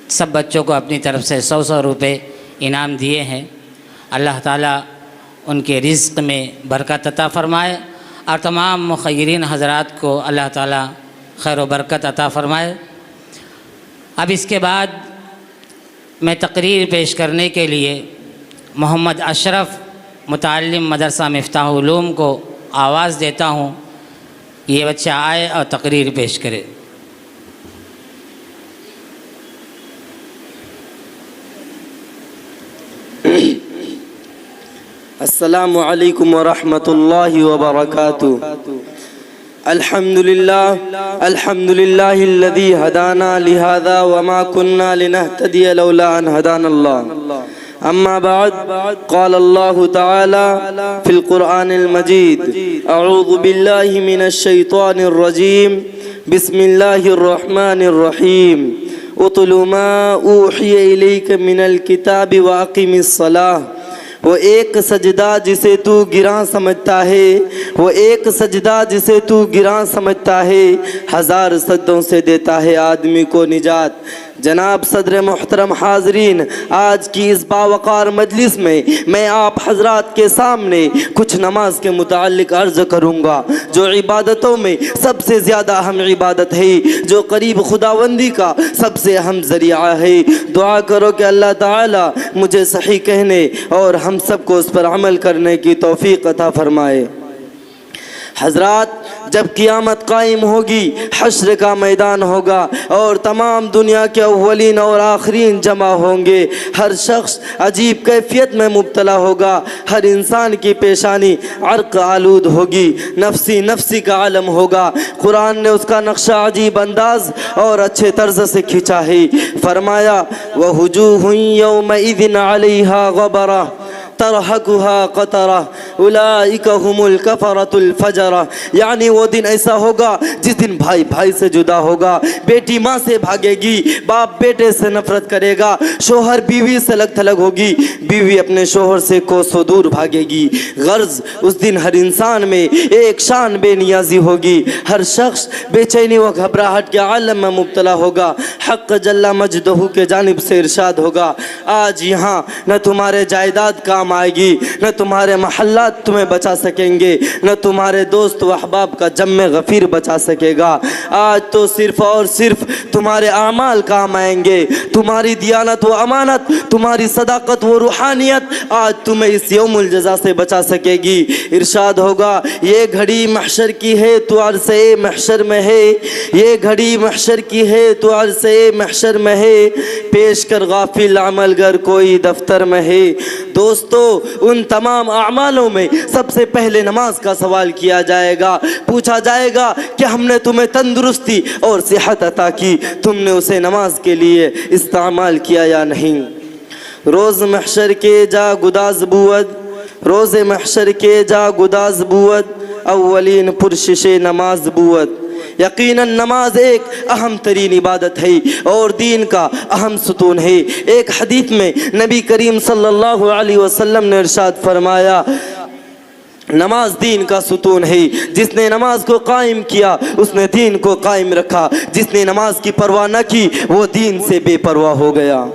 सब बच्चों को अपनी तरफ से 100 रुपये इनाम दिए हैं। अल्लाह ताला उनके रिज़्क़ में बरकत अता फ़रमाए और तमाम मुख़य्यरीन हज़रात को अल्लाह ताला खैर व बरकत अता फ़रमाए। अब इसके बाद मैं तकरीर पेश करने के लिए मोहम्मद अशरफ मुताल्लिम मदरसा मिफ्ताह उलूम को आवाज़ देता हूँ। ये बच्चा आए और तकरीर पेश करे। अस्सलामु अलैकुम व रहमतुल्लाहि व बरकातुहू। अल्हम्दुलिल्लाहिल्लज़ी हदाना लिहाज़ा व मा कुन्ना लिनहतदिय लौला अन हदानल्लाह। अम्मा बाद क़ाल अल्लाहु तआला फ़िल क़ुरआनिल मजीद अऊज़ु बिल्लाहि मिनश शैतानिर रजीम बिस्मिल्लाहिर रहमानिर रहीम उतलु मा ऊहिय इलैका मिनल किताबि व अक़िमिस सलाह। वो एक सजदा जिसे तू गिरां समझता है, वो एक सजदा जिसे तू गिरां समझता है, 1000 सजदों से देता है आदमी को निजात। जनाब सदर मोहतरम हाजरीन, आज की इस बावकार मजलिस में मैं आप हजरात के सामने कुछ नमाज के मुताल्लिक अर्ज़ करूँगा, जो इबादतों में सबसे ज़्यादा अहम इबादत है, जो करीब खुदावंदी का सबसे अहम ज़रिया है। दुआ करो कि अल्लाह ताला मुझे सही कहने और हम सबको उस पर अमल करने की तौफीक अता फरमाए। हजरात, जब क़ियामत कायम होगी, हश्र का मैदान होगा और तमाम दुनिया के अव्वलीन और आखरीन जमा होंगे। हर शख्स अजीब कैफियत में मुब्तला होगा। हर इंसान की पेशानी अर्क आलूद होगी, नफसी नफसी का आलम होगा। कुरान ने उसका नक्शा अजीब अंदाज और अच्छे तर्ज से खींचा है। फरमाया वहुजूहुन यौमइज़िन अलैहा गबरा तरहकुहा कतरा उलाइका हुमुल कफरतुल फजरा। यानी वो दिन ऐसा होगा जिस दिन भाई भाई से जुदा होगा, बेटी माँ से भागेगी, बाप बेटे से नफरत करेगा, शोहर बीवी से अलग थलग होगी, बीवी अपने शोहर से कोसों दूर भागेगी। गर्ज उस दिन हर इंसान में एक शान बेनियाजी होगी। हर शख्स बेचैनी व घबराहट के आलम में मुब्तला होगा। हक़ जल्ला मजदहू के जानिब से इरशाद होगा, आज यहाँ न तुम्हारे जायदाद काम आएगी, न तुम्हारे महल्लात तुम्हें बचा सकेंगे, न तुम्हारे दोस्त व अहबाब का जम्मे गफीर बचा सकेगा। आज तो सिर्फ और सिर्फ तुम्हारे आमाल काम आएंगे। तुम्हारी दियानत व अमानत, तुम्हारी सदाकत व रूहानियत आज तुम्हें इस यौमुल जज़ा से बचा सकेगी। इरशाद होगा, ये घड़ी महशर की है तो अरसे महशर में है, ये घड़ी महशर की है तो अरसे महशर में है, पेश कर गाफिल अमल गर कोई दफ्तर में है। दोस्तों, उन तमाम अमालों में सबसे पहले नमाज का सवाल किया जाएगा। पूछा जाएगा कि हमने तुम्हें तंदुरुस्ती और सेहत अता की, तुमने उसे नमाज के लिए इस्तेमाल किया या नहीं। रोज़ महशर के जा गुदाज बुअद, रोज़ महशर के जा गुदाज बुअद, अव्वलीन पुरशिशे नमाज बुअद। यकीनन नमाज एक अहम तरीन इबादत है और दीन का अहम सुतून है। एक हदीस में नबी करीम सल्लल्लाहु अलैहि वसल्लम ने इरशाद फरमाया, नमाज दीन का सुतून है। जिसने नमाज को कायम किया उसने दीन को कायम रखा, जिसने नमाज की परवाह न की वो दीन से बेपरवाह हो गया।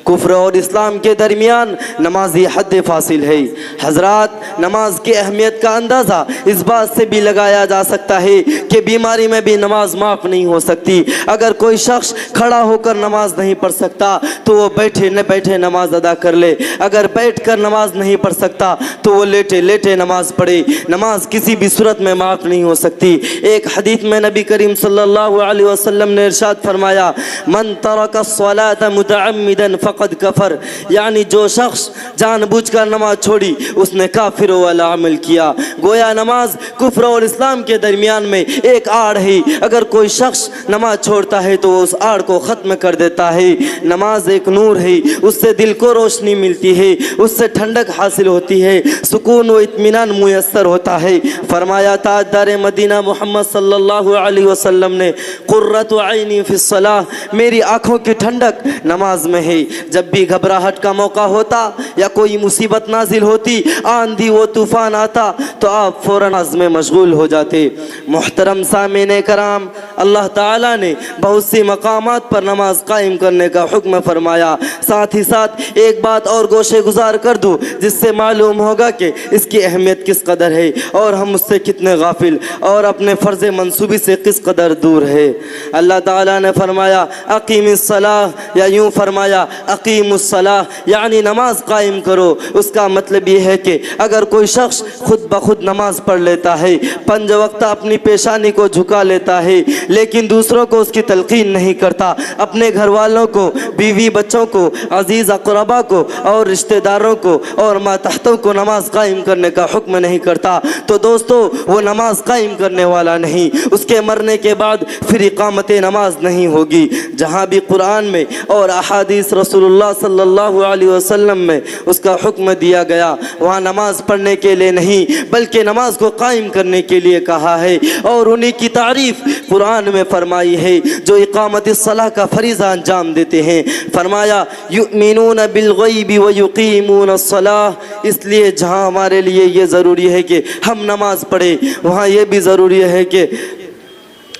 कुफ्र और इस्लाम के दरमियान नमाजी हद फासिल है। हजरात, नमाज की अहमियत का अंदाज़ा इस बात से भी लगाया जा सकता है कि बीमारी में भी नमाज माफ़ नहीं हो सकती। अगर कोई शख्स खड़ा होकर नमाज नहीं पढ़ सकता तो वो बैठे न बैठे नमाज अदा कर ले। अगर बैठ कर नमाज नहीं पढ़ सकता तो वो लेटे लेटे नमाज पढ़े। नमाज किसी भी सूरत में माफ़ नहीं हो सकती। एक हदीस में नबी करीम सल्लल्लाहु अलैहि वसल्लम ने इरशाद फरमाया, मन तरका अस्सलात मुतअम्मिदन फ़क़द कफ़र। यानी जो शख्स जानबूझकर नमाज छोड़ी उसने काफिर वाला अमल किया। गोया नमाज कुफ्र और इस्लाम के दरमियान में एक आड़ है। अगर कोई शख्स नमाज छोड़ता है तो उस आड़ को ख़त्म कर देता है। नमाज एक नूर है, उससे दिल को रोशनी मिलती है, उससे ठंडक हासिल होती है, सुकून व इत्मीनान मुयस्सर होता है। फरमाया ताजदार मदीना मोहम्मद सल्लल्लाहु अलैहि वसल्लम ने, कुर्रतु ऐनी फिस्सलाह, मेरी आँखों की ठंडक नमाज में है। जब भी घबराहट का मौका होता या कोई मुसीबत नाजिल होती, आंधी व तूफ़ान आता तो आप फ़ौरन नमाज में मशगूल हो जाते। मोहतरम सामीने कराम, अल्लाह ताला ने बहुत सी मकामात पर नमाज कायम करने का हुक्म फरमाया। साथ ही साथ एक बात और गोशे गुजार कर दूँ जिससे मालूम होगा कि इसकी अहमियत किस कदर है और हम उससे कितने गाफिल और अपने फ़र्ज़ मंसूबी से किस कदर दूर है। अल्लाह ताला ने फरमाया अकीमिस्सलाह, या यूँ फरमाया अकीमुस्सलाह, यानी नमाज कायम करो। उसका मतलब ये है कि अगर कोई शख्स खुद ब खुद नमाज पढ़ लेता है, पंज वक्त अपनी पेशानी को झुका लेता है, लेकिन दूसरों को उसकी तलकीन नहीं करता, अपने घर वालों को, बीवी बच्चों को, अजीज़ अक़रबा को और रिश्तेदारों को और मातहतों को नमाज कायम करने का हुक्म नहीं करता, तो दोस्तों वो नमाज कायम करने वाला नहीं। उसके मरने के बाद फिर इकामत नमाज नहीं होगी। जहाँ भी कुरान में और अहादीस रसूलुल्लाह सल्लल्लाहु अलैहि वसल्लम में उसका हुक्म दिया गया, वहाँ नमाज पढ़ने के लिए नहीं बल्कि नमाज को कायम करने के लिए कहा है। और उन्हीं की तारीफ़ कुरान में फरमाई है जो इकामत सलाह का फरीज़ा अंजाम देते हैं। फरमाया युमिनून बिल गैबि व युकीमून अस्सलाह। इसलिए जहाँ हमारे लिए ये ज़रूरी है कि हम नमाज पढ़ें, वहाँ ये भी ज़रूरी है कि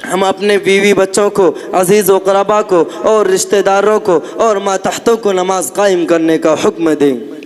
हम अपने बीवी बच्चों को, अजीज़ व क़रबा को और रिश्तेदारों को और मातहतों को नमाज कायम करने का हुक्म दें।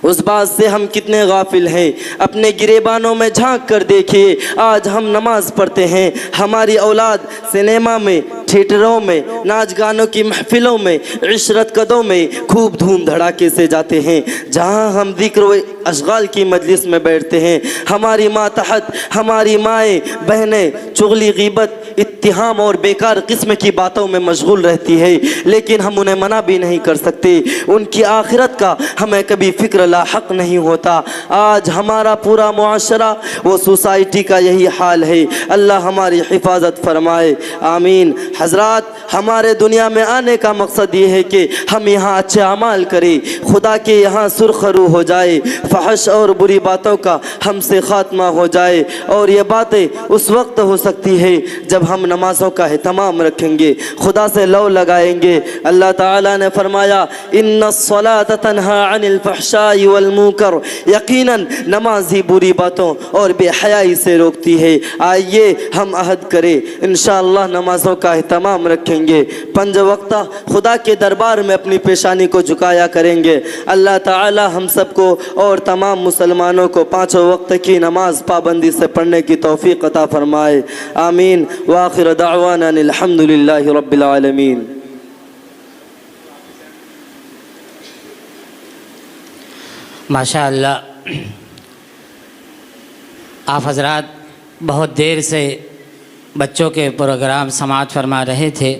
उस बात से हम कितने गाफिल हैं। अपने गिरेबानों में झांक कर देखिए, आज हम नमाज पढ़ते हैं, हमारी औलाद सिनेमा में, थिएटरों में, नाच गानों की महफिलों में, इशरत कदों में खूब धूम धड़ाके से जाते हैं। जहाँ हम जिक्र व अशगाल की मजलिस में बैठते हैं, हमारी मातहत, हमारी माएँ बहनें चुगली, गीबत, इत्तिहाम और बेकार किस्म की बातों में मशगूल रहती है, लेकिन हम उन्हें मना भी नहीं कर सकते। उनकी आखिरत का हमें कभी फ़िक्र लाहक नहीं होता। आज हमारा पूरा मुआशरा वो सोसाइटी का यही हाल है। अल्लाह हमारी हिफाजत फरमाए, आमीन। हजरात, हमारे दुनिया में आने का मकसद ये है कि हम यहाँ अच्छे अमाल करें, खुदा के यहाँ सुरखरू हो जाए, फहश और बुरी बातों का हमसे ख़ात्मा हो जाए। और ये बातें उस वक्त हो सकती है जब हम नमाज़ों का एहतमाम रखेंगे, खुदा से लौ लगाएंगे। अल्लाह ताला ने फरमाया, इन्नस्सलात तन्हा अनिल फहशाई वल मुनकर, यकीनन नमाज ही बुरी बातों और बेहयाई से रोकती है। आइए हम अहद करें, इंशाअल्लाह नमाज़ों का एहतमाम रखेंगे, 5 वक्ता खुदा के दरबार में अपनी पेशानी को झुकाया करेंगे। अल्लाह ताला हम सबको और तमाम मुसलमानों को 5 वक्त की नमाज पाबंदी से पढ़ने की तौफीक अता फरमाए, आमीन। व आखिर दावाना अल्हम्दुलिल्लाहि रब्बिल आलमीन। माशाअल्लाह, आप हजरात बहुत देर से बच्चों के प्रोग्राम समाअत फरमा रहे थे।